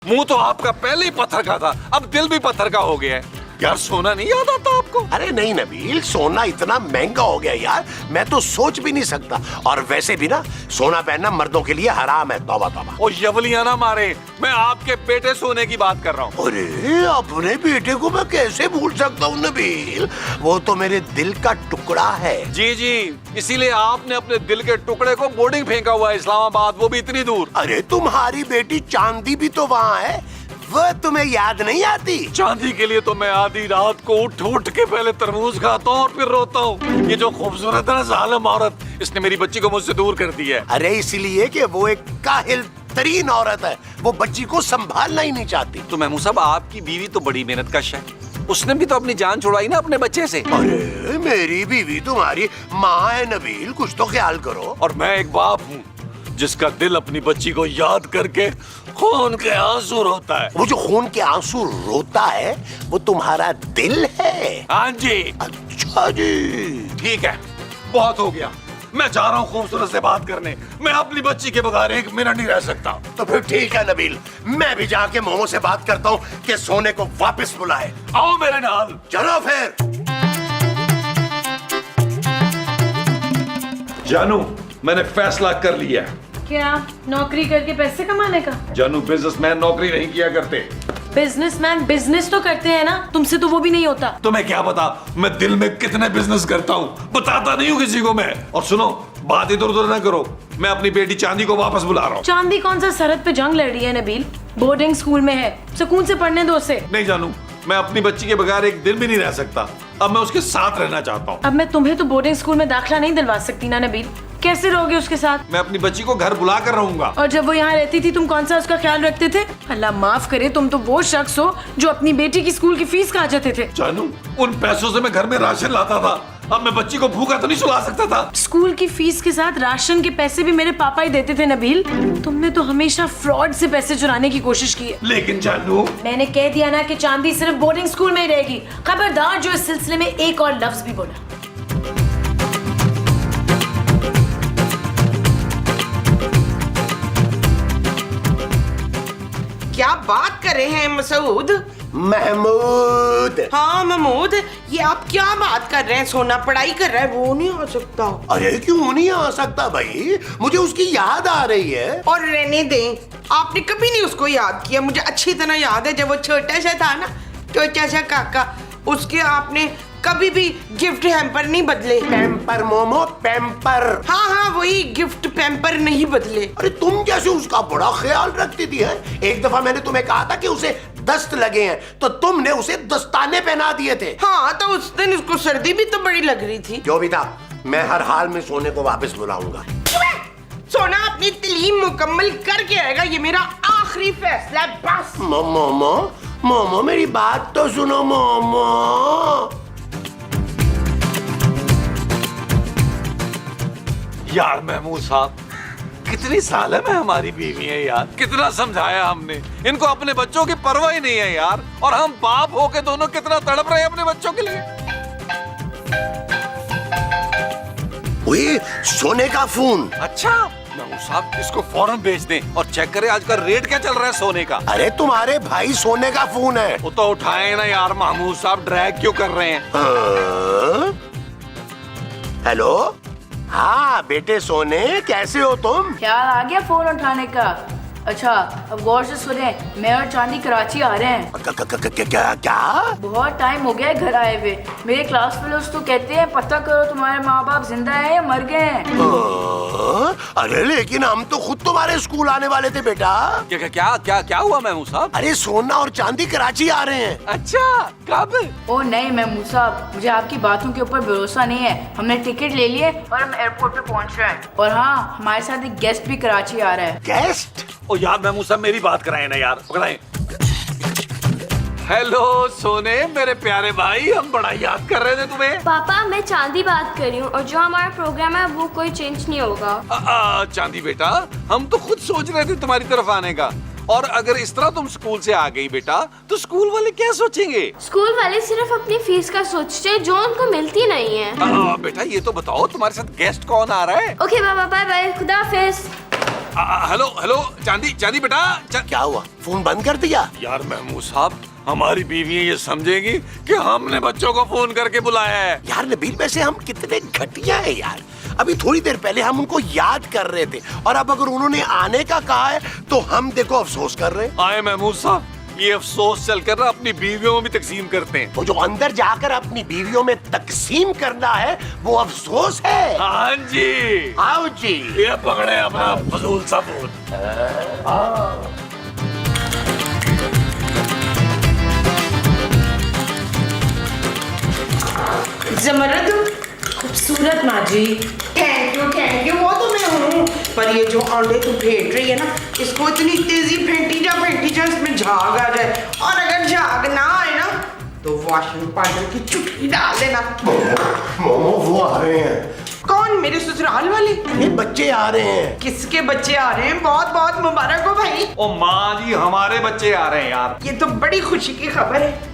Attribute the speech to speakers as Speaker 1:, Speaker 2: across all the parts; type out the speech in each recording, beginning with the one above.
Speaker 1: मुंह तो आपका पहले ही पत्थर का था, अब दिल भी पत्थर का हो गया है। यार सोना नहीं याद आता आपको?
Speaker 2: अरे नहीं नबील, सोना इतना महंगा हो गया यार, मैं तो सोच भी नहीं सकता। और वैसे भी ना सोना पहनना मर्दों के लिए हराम है। तौबा तौबा।
Speaker 1: ओ यवलिया ना मारे, मैं आपके बेटे सोने की बात कर रहा हूँ।
Speaker 2: अरे अपने बेटे को मैं कैसे भूल सकता हूँ नबील, वो तो मेरे दिल का टुकड़ा है।
Speaker 1: जी जी, इसीलिए आपने अपने दिल के टुकड़े को बोर्डिंग फेंका हुआ है इस्लामाबाद, वो भी इतनी दूर।
Speaker 2: अरे तुम्हारी बेटी चांदी भी तो वहाँ है, वो तुम्हें याद नहीं आती?
Speaker 1: चांदी के लिए तो मैं आधी रात को उठ उठ के पहले तरबूज खाता हूँ और फिर रोता हूँ। ये जो खूबसूरत है ना जालिम औरत, इसने मेरी बच्ची को मुझसे दूर कर दिया है।
Speaker 2: अरे इसलिए कि वो एक काहिल तरीन औरत है, वो बच्ची को संभालना ही नहीं चाहती।
Speaker 1: तो महमूद साहब, आपकी बीवी तो बड़ी मेहनत कश है, उसने भी तो अपनी जान छुड़वाई ना अपने बच्चे से।
Speaker 2: अरे मेरी बीवी तुम्हारी माँ है नबील, कुछ तो ख्याल करो।
Speaker 1: और मैं एक बाप हूँ जिसका दिल अपनी बच्ची को याद करके खून के आंसू रोता है।
Speaker 2: वो जो खून के आंसू रोता है वो तुम्हारा दिल है?
Speaker 1: हाँ जी।
Speaker 2: अच्छा जी,
Speaker 1: ठीक है, बहुत हो गया, मैं जा रहा हूँ खूबसूरत से बात करने। मैं अपनी बच्ची के बगैर एक मिनट नहीं रह सकता।
Speaker 2: तो फिर ठीक है नबील, मैं भी जाके मोमो से बात करता हूँ कि सोने को वापस बुलाए।
Speaker 1: आओ मेरे नाल।
Speaker 2: चलो फिर।
Speaker 1: जानू, मैंने फैसला कर लिया है।
Speaker 3: क्या? नौकरी करके पैसे कमाने का?
Speaker 1: जानू, बिजनेसमैन नौकरी नहीं किया करते।
Speaker 3: बिजनेसमैन बिजनेस तो करते हैं ना, तुमसे तो वो भी नहीं होता।
Speaker 1: तुम्हें क्या पता मैं दिल में कितने बिजनेस करता हूँ, बताता नहीं हूँ किसी को मैं। और सुनो, बात इधर उधर ना करो, मैं अपनी बेटी चांदी को वापस बुला रहा हूँ।
Speaker 3: चांदी कौन सा सरहद पे जंग लड़ रही है नबील, बोर्डिंग स्कूल में है, सुकून से पढ़ने दो उसे।
Speaker 1: नहीं जानू, मैं अपनी बच्ची के बगैर एक दिन भी नहीं रह सकता। अब मैं उसके साथ रहना चाहता हूँ।
Speaker 3: अब मैं तुम्हें तो बोर्डिंग स्कूल में दाखिला नहीं दिलवा सकती ना नबील, कैसे रहोगे उसके साथ?
Speaker 1: मैं अपनी बच्ची को घर बुला कर रहूंगा।
Speaker 3: और जब वो यहाँ रहती थी तुम कौन सा उसका ख्याल रखते थे? अल्लाह माफ करे, तुम तो वो शख्स हो जो अपनी बेटी की स्कूल की फीस खा जाते थे।
Speaker 1: जानू, उन पैसों से मैं घर में राशन लाता था, अब मैं बच्ची को भूखा तो नहीं सुला सकता था।
Speaker 3: स्कूल की फीस के साथ राशन के पैसे भी मेरे पापा ही देते थे नबील, तुमने तो हमेशा फ्रॉड से पैसे चुराने की कोशिश की है।
Speaker 1: लेकिन जानू,
Speaker 3: मैंने कह दिया ना कि चांदी सिर्फ बोर्डिंग स्कूल में ही रहेगी। खबरदार जो इस सिलसिले में एक और लफ्ज भी बोला।
Speaker 4: क्या बात कर रहे हैं मसूद?
Speaker 2: महमूद।
Speaker 4: हाँ महमूद, ये आप क्या बात कर रहे हैं? सोना पढ़ाई कर रहा है, वो नहीं आ सकता।
Speaker 2: अरे क्यों नहीं आ सकता भाई, मुझे उसकी याद आ रही है।
Speaker 4: और रहने दें, आपने कभी नहीं उसको याद किया। मुझे अच्छी तरह याद है, जब वो छोटा सा था ना, छोटा सा काका, उसके आपने कभी भी गिफ्ट हैम्पर नहीं बदले।
Speaker 2: Pamper momo, pamper.
Speaker 4: हाँ हाँ वही, गिफ्ट पैम्पर नहीं बदले।
Speaker 2: अरे तुम कैसे उसका बड़ा ख्याल रखती थी है? एक दफा मैंने तुम्हें कहा था कि उसे दस्त लगे हैं, तो तुमने उसे दस्ताने पहना दिए थे।
Speaker 4: हाँ तो उस दिन उसको सर्दी भी तो बड़ी लग रही थी।
Speaker 2: जो भी था, मैं हर हाल में सोने को वापस बुलाऊंगा।
Speaker 4: सोना अपनी तालीम मुकम्मल करके आएगा, ये मेरा आखिरी फैसला है बस।
Speaker 2: मोमो मोमो मेरी बात तो सुनो मोमो।
Speaker 1: यार महमूद साहब, कितनी साल है मैं हमारी बीवी है यार, कितना समझाया हमने इनको, अपने बच्चों की परवाह ही नहीं है यार। और हम बाप होके दोनों कितना तड़प रहे हैं अपने बच्चों के लिए।
Speaker 2: वही सोने का फोन।
Speaker 1: अच्छा महमूद साहब, इसको फौरन भेज दें और चेक करें आज का रेट क्या चल रहा है सोने का।
Speaker 2: अरे तुम्हारे भाई सोने का फोन है।
Speaker 1: वो तो उठाए ना यार महमूद साहब, ड्रैग क्यों कर रहे हैं?
Speaker 2: हाँ? हेलो, हाँ बेटे सोने, कैसे हो तुम?
Speaker 5: ख्याल आ गया फोन उठाने का? अच्छा अब गौर से सुने, मैं और चांदी कराची आ रहे हैं।
Speaker 2: क्या?
Speaker 5: बहुत टाइम हो गया है घर आए हुए। मेरे क्लास फेलोज तो कहते हैं पता करो तुम्हारे माँ बाप जिंदा हैं या मर गए हैं।
Speaker 2: अरे लेकिन हम तो खुद तुम्हारे स्कूल आने वाले थे बेटा।
Speaker 1: क्या क्या क्या क्या हुआ महमूद साहब?
Speaker 2: अरे सोना और चांदी कराची आ रहे हैं।
Speaker 1: अच्छा, कब?
Speaker 5: ओ नहीं महमूद साहब, मुझे आपकी बातों के ऊपर भरोसा नहीं है। हमने टिकट ले लिए और हम एयरपोर्ट पे पहुंच रहे हैं। और हाँ, हमारे साथ एक गेस्ट भी कराची आ रहा है।
Speaker 2: गेस्ट?
Speaker 1: ओ यार महमूद साहब, मेरी बात कराए ना यार, पकड़ाएं। हेलो सोने, मेरे प्यारे भाई, हम बड़ा याद कर रहे थे तुम्हें।
Speaker 6: पापा मैं चांदी बात कर रही हूँ, और जो हमारा प्रोग्राम है वो कोई चेंज नहीं होगा।
Speaker 1: चांदी बेटा, हम तो खुद सोच रहे थे तुम्हारी तरफ आने का, और अगर इस तरह तुम स्कूल से आ गई बेटा, तो स्कूल वाले क्या सोचेंगे?
Speaker 6: स्कूल वाले सिर्फ अपनी फीस का सोचते हैं जो उनको मिलती नहीं है।
Speaker 1: बेटा ये तो बताओ, तुम्हारे साथ गेस्ट कौन आ रहा है?
Speaker 6: ओके बाबा, बाय बाय, खुदा हाफिज।
Speaker 1: हेलो हेलो चांदी चांदी बेटा
Speaker 2: क्या हुआ, फोन बंद कर दिया?
Speaker 1: यार महमूद साहब, हमारी बीवी ये समझेगी कि हमने बच्चों को फोन करके बुलाया है।
Speaker 2: यार नबील, वैसे हम कितने घटिया है यार। अभी थोड़ी देर पहले हम उनको याद कर रहे थे, और अब अगर उन्होंने आने का कहा है तो हम देखो अफसोस कर रहे हैं।
Speaker 1: आए महमूद साहब, ये अफसोस चलकर ना अपनी बीवियों में भी तकसीम करते हैं।
Speaker 2: वो जो अंदर जाकर अपनी बीवियों में तकसीम करना है वो अफसोस है।
Speaker 1: हाँ जी,
Speaker 2: आओ जी।
Speaker 1: ये पकड़े अपना फजूल सा फोन।
Speaker 3: जमरद, खूबसूरत माँ जी।
Speaker 4: थैंक यू, वो तो मैं हूँ। पर ये जो अंडे तू फेंट रही है ना, इसको इतनी तेजी फेंटी जा इसमें झाग आ जाए, और अगर झाग ना आए ना तो वॉशिंग पाउडर की चुटकी डाल देना।
Speaker 2: मोमो वो आ रहे हैं।
Speaker 4: कौन, मेरे ससुराल वाले?
Speaker 2: ये बच्चे आ रहे हैं।
Speaker 4: किसके बच्चे आ रहे हैं? बहुत बहुत मुबारक हो भाई।
Speaker 1: ओ माँ जी, हमारे बच्चे आ रहे हैं यार।
Speaker 4: ये तो बड़ी खुशी की खबर है।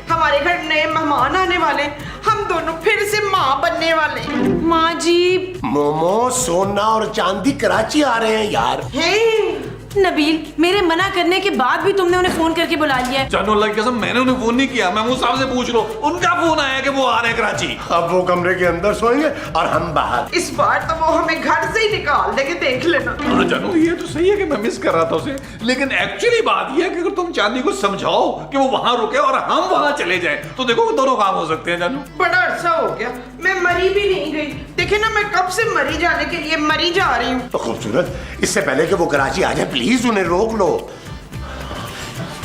Speaker 4: हमारे घर नए मेहमान आने वाले, हम दोनों फिर से माँ बनने वाले।
Speaker 3: माँ जी।
Speaker 2: मोमो, सोना और चांदी कराची आ रहे हैं यार।
Speaker 4: हैं?
Speaker 3: नबील, मेरे मना करने के बाद भी तुमने उन्हें फोन करके बुला लिया है।
Speaker 1: जानू अल्लाह की कसम, मैंने उन्हें फोन नहीं किया। महमूद साहब से पूछ लो, उनका फोन आया कि वो आ रहे हैं कराची।
Speaker 2: अब वो कमरे के अंदर सोएंगे और हम बाहर।
Speaker 4: इस बार तो वो हमें घर से ही निकाल देंगे, देख लेना।
Speaker 1: हाँ जानू, ये तो सही है कि मैं मिस कर रहा था उसे, लेकिन एक्चुअली बात यह है कि अगर तुम चांदी को समझाओ कि वो वहां रुके और हम वहां चले जाएं, तो देखो दोनों काम हो सकते हैं। जानू,
Speaker 4: बड़ा अरसा हो गया, मैं मरी भी नहीं गई। देखे ना, मैं कब से मरी जाने के लिए मरी जा रही हूँ।
Speaker 2: तो खूबसूरत, इससे पहले कि वो कराची आ जाए प्लीज उन्हें रोक लो।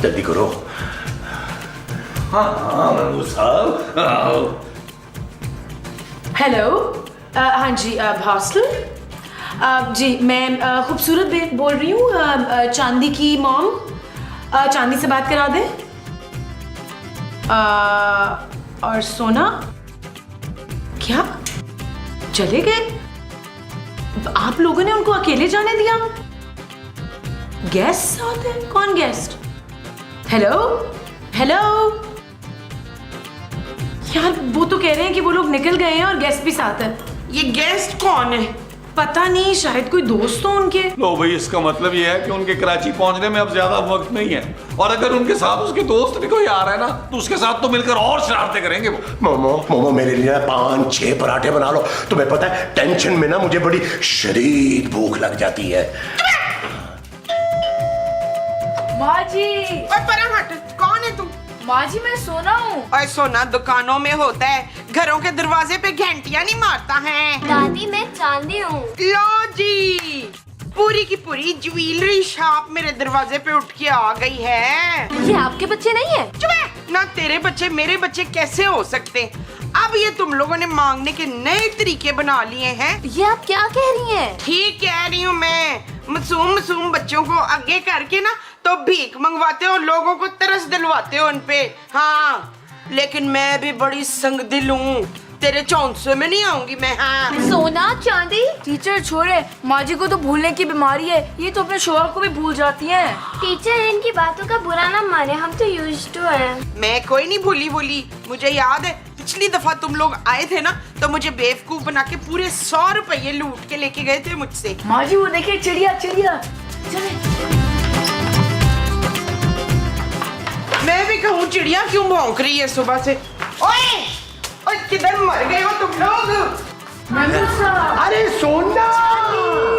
Speaker 2: जल्दी करो।
Speaker 1: हाँ हाँ महमूद साहब।
Speaker 3: हेलो, हाँ जी, हॉस्टल। जी, मैं खूबसूरत बोल रही हूँ, चांदी की मॉम। चांदी से बात करा दें। और सोना क्या चले गए? आप लोगों ने उनको अकेले जाने दिया? गेस्ट आते हैं? कौन गेस्ट? हेलो हेलो यार, वो तो कह रहे हैं कि वो लोग निकल गए हैं और गेस्ट भी साथ है।
Speaker 4: ये गेस्ट कौन है?
Speaker 3: पता नहीं, शायद कोई दोस्त हो उनके।
Speaker 1: लो भाई, इसका मतलब ये है कि उनके कराची पहुंचने में अब ज्यादा वक्त नहीं है, और अगर उनके साथ उसके दोस्त भी कोई आ रहा है ना, तो उसके साथ तो मिलकर और शरारतें करेंगे वो।
Speaker 2: मोमो, मोमो मेरे लिए 5-6 पराठे बना लो। तुम्हें पता है टेंशन में ना मुझे बड़ी शदीद भूख लग जाती है।
Speaker 5: माँ जी।
Speaker 4: और परा हट, कौन है तू?
Speaker 5: माँ जी, मैं सोना हूँ।
Speaker 4: और सोना दुकानों में होता है, घरों के दरवाजे पे घंटियां नहीं मारता है।
Speaker 6: दादी मैं चांदी हूँ।
Speaker 4: लो जी, पूरी की पूरी ज्वेलरी शॉप मेरे दरवाजे पे उठ के आ गई है।
Speaker 6: ये आपके बच्चे नहीं है?
Speaker 4: चुप है, ना तेरे बच्चे मेरे बच्चे कैसे हो सकते? अब ये तुम लोगों ने मांगने के नए तरीके बना लिए हैं।
Speaker 6: ये आप क्या कह रही हैं?
Speaker 4: ठीक कह रही हूँ मैं। मासूम बच्चों को आगे करके ना तो भीख मंगवाते हो, लोगों को तरस दिलवाते हो उनपे। हाँ, लेकिन मैं भी बड़ी संगदिल हूँ, तेरे चौंसे में नहीं आऊंगी मैं। हाँ
Speaker 6: सोना, चांदी।
Speaker 5: टीचर छोड़े, माँ जी को तो भूलने की बीमारी है, ये तो अपने शोहर को भी भूल जाती हैं।
Speaker 6: टीचर इनकी बातों का बुरा ना माने, हम तो यूज्ड टू हैं।
Speaker 4: मैं कोई नहीं भूली। मुझे याद है पिछली दफा तुम लोग आए थे ना, तो मुझे बेवकूफ बना के पूरे 100 रुपये लूट के लेके गए थे मुझसे।
Speaker 5: माँ जी, वो देखिए चिड़िया चिड़िया। चले।
Speaker 4: मैं भी कहूँ चिड़िया क्यों भौंक रही है सुबह से? ओए, ओए किधर मर गए हो तुम लोग?
Speaker 2: अरे सोना,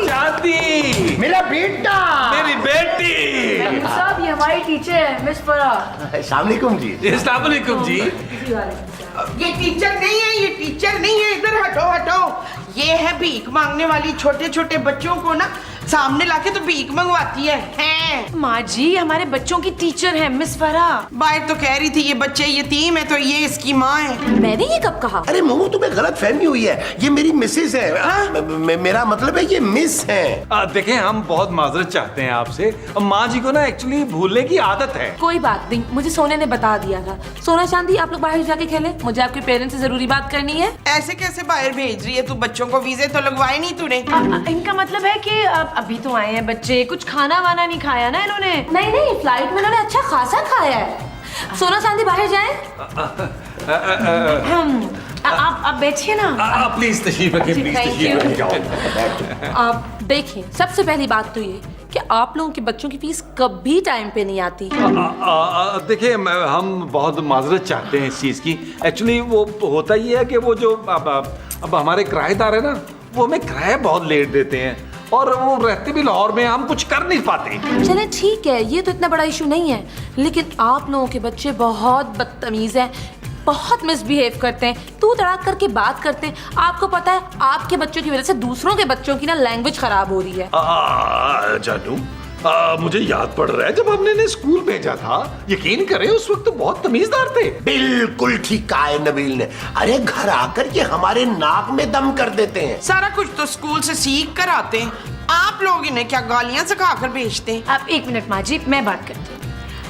Speaker 1: चांदी,
Speaker 2: मेरा बेटा,
Speaker 1: मेरी बेटी।
Speaker 5: साहब, ये हमारी टीचर है, मिस फरा।
Speaker 2: अस्सलाम वालेकुम जी।
Speaker 1: अस्सलाम वालेकुम जी।
Speaker 4: ये टीचर नहीं है, ये टीचर नहीं है, इधर हटो। ये है भीख मांगने वाली, छोटे छोटे बच्चों को ना सामने लाके तो भीख मंगवाती है।
Speaker 3: माँ जी, हमारे बच्चों की टीचर है मिस फरा।
Speaker 4: बाहर तो कह रही थी ये बच्चे यतीम है, तो ये इसकी माँ है।
Speaker 6: मैंने ये कब कहा?
Speaker 2: अरे मोमो, तुम्हें गलत फहमी हुई है, ये मेरी मिसेज है। मेरा मतलब है ये मिस है।
Speaker 1: देखें, हम बहुत माजरत चाहते हैं आपसे। माँ जी को ना एक्चुअली भूलने की आदत है।
Speaker 7: कोई बात नहीं, मुझे सोने ने बता दिया था। सोना, चांदी, आप लोग बाहर जाके खेलें, मुझे आपके पेरेंट्स से जरूरी बात करनी है।
Speaker 4: ऐसे कैसे बाहर भेज रही है तू बच्चों को? वीजे तो लगवाए नहीं तूने?
Speaker 3: इनका मतलब है कि अभी तो आए हैं बच्चे, कुछ खाना वाना नहीं खाया ना इन्होंने।
Speaker 7: नहीं, फ्लाइट में उन्होंने अच्छा खासा खाया है। सोना, चांदी, बाहर जाएं।
Speaker 3: आप बैठिए ना।
Speaker 1: प्लीज तशरीफ रखिए, प्लीज
Speaker 3: thank
Speaker 1: तशरीफ
Speaker 3: you.
Speaker 1: रखिए।
Speaker 7: आप देखिए, सबसे पहली बात तो ये कि आप लोगों के बच्चों की फीस कभी टाइम पे नहीं आती।
Speaker 1: देखिए हम बहुत माजरत चाहते हैं इस चीज़ की। एक्चुअली वो होता ये है कि वो जो अब हमारे किराएदार है ना, वो हमें किराया बहुत लेट देते हैं और वो रहते भी लाहौर में, हम कुछ कर नहीं पाते।
Speaker 7: चले ठीक है, ये तो इतना बड़ा इशू नहीं है, लेकिन आप लोगों के बच्चे बहुत बदतमीज हैं, बहुत मिसबिहेव करते हैं, तू तड़ाक करके बात करते हैं। आपको पता है आपके बच्चों की वजह से दूसरों के बच्चों की ना लैंग्वेज खराब हो रही है।
Speaker 1: जानू, मुझे याद पड़ रहा है जब हमने इन्हें स्कूल भेजा था, यकीन करें उस वक्त तो बहुत तमीजदार थे।
Speaker 2: बिल्कुल ठीक कहा है नबील ने। अरे घर आकर ये हमारे नाक में दम कर देते हैं।
Speaker 4: सारा कुछ तो स्कूल से सीख कर आते हैं, आप लोग इन्हें क्या गालियां सिखा कर भेजते हैं?
Speaker 3: आप एक मिनट माँ जी, मैं बात करती हूँ।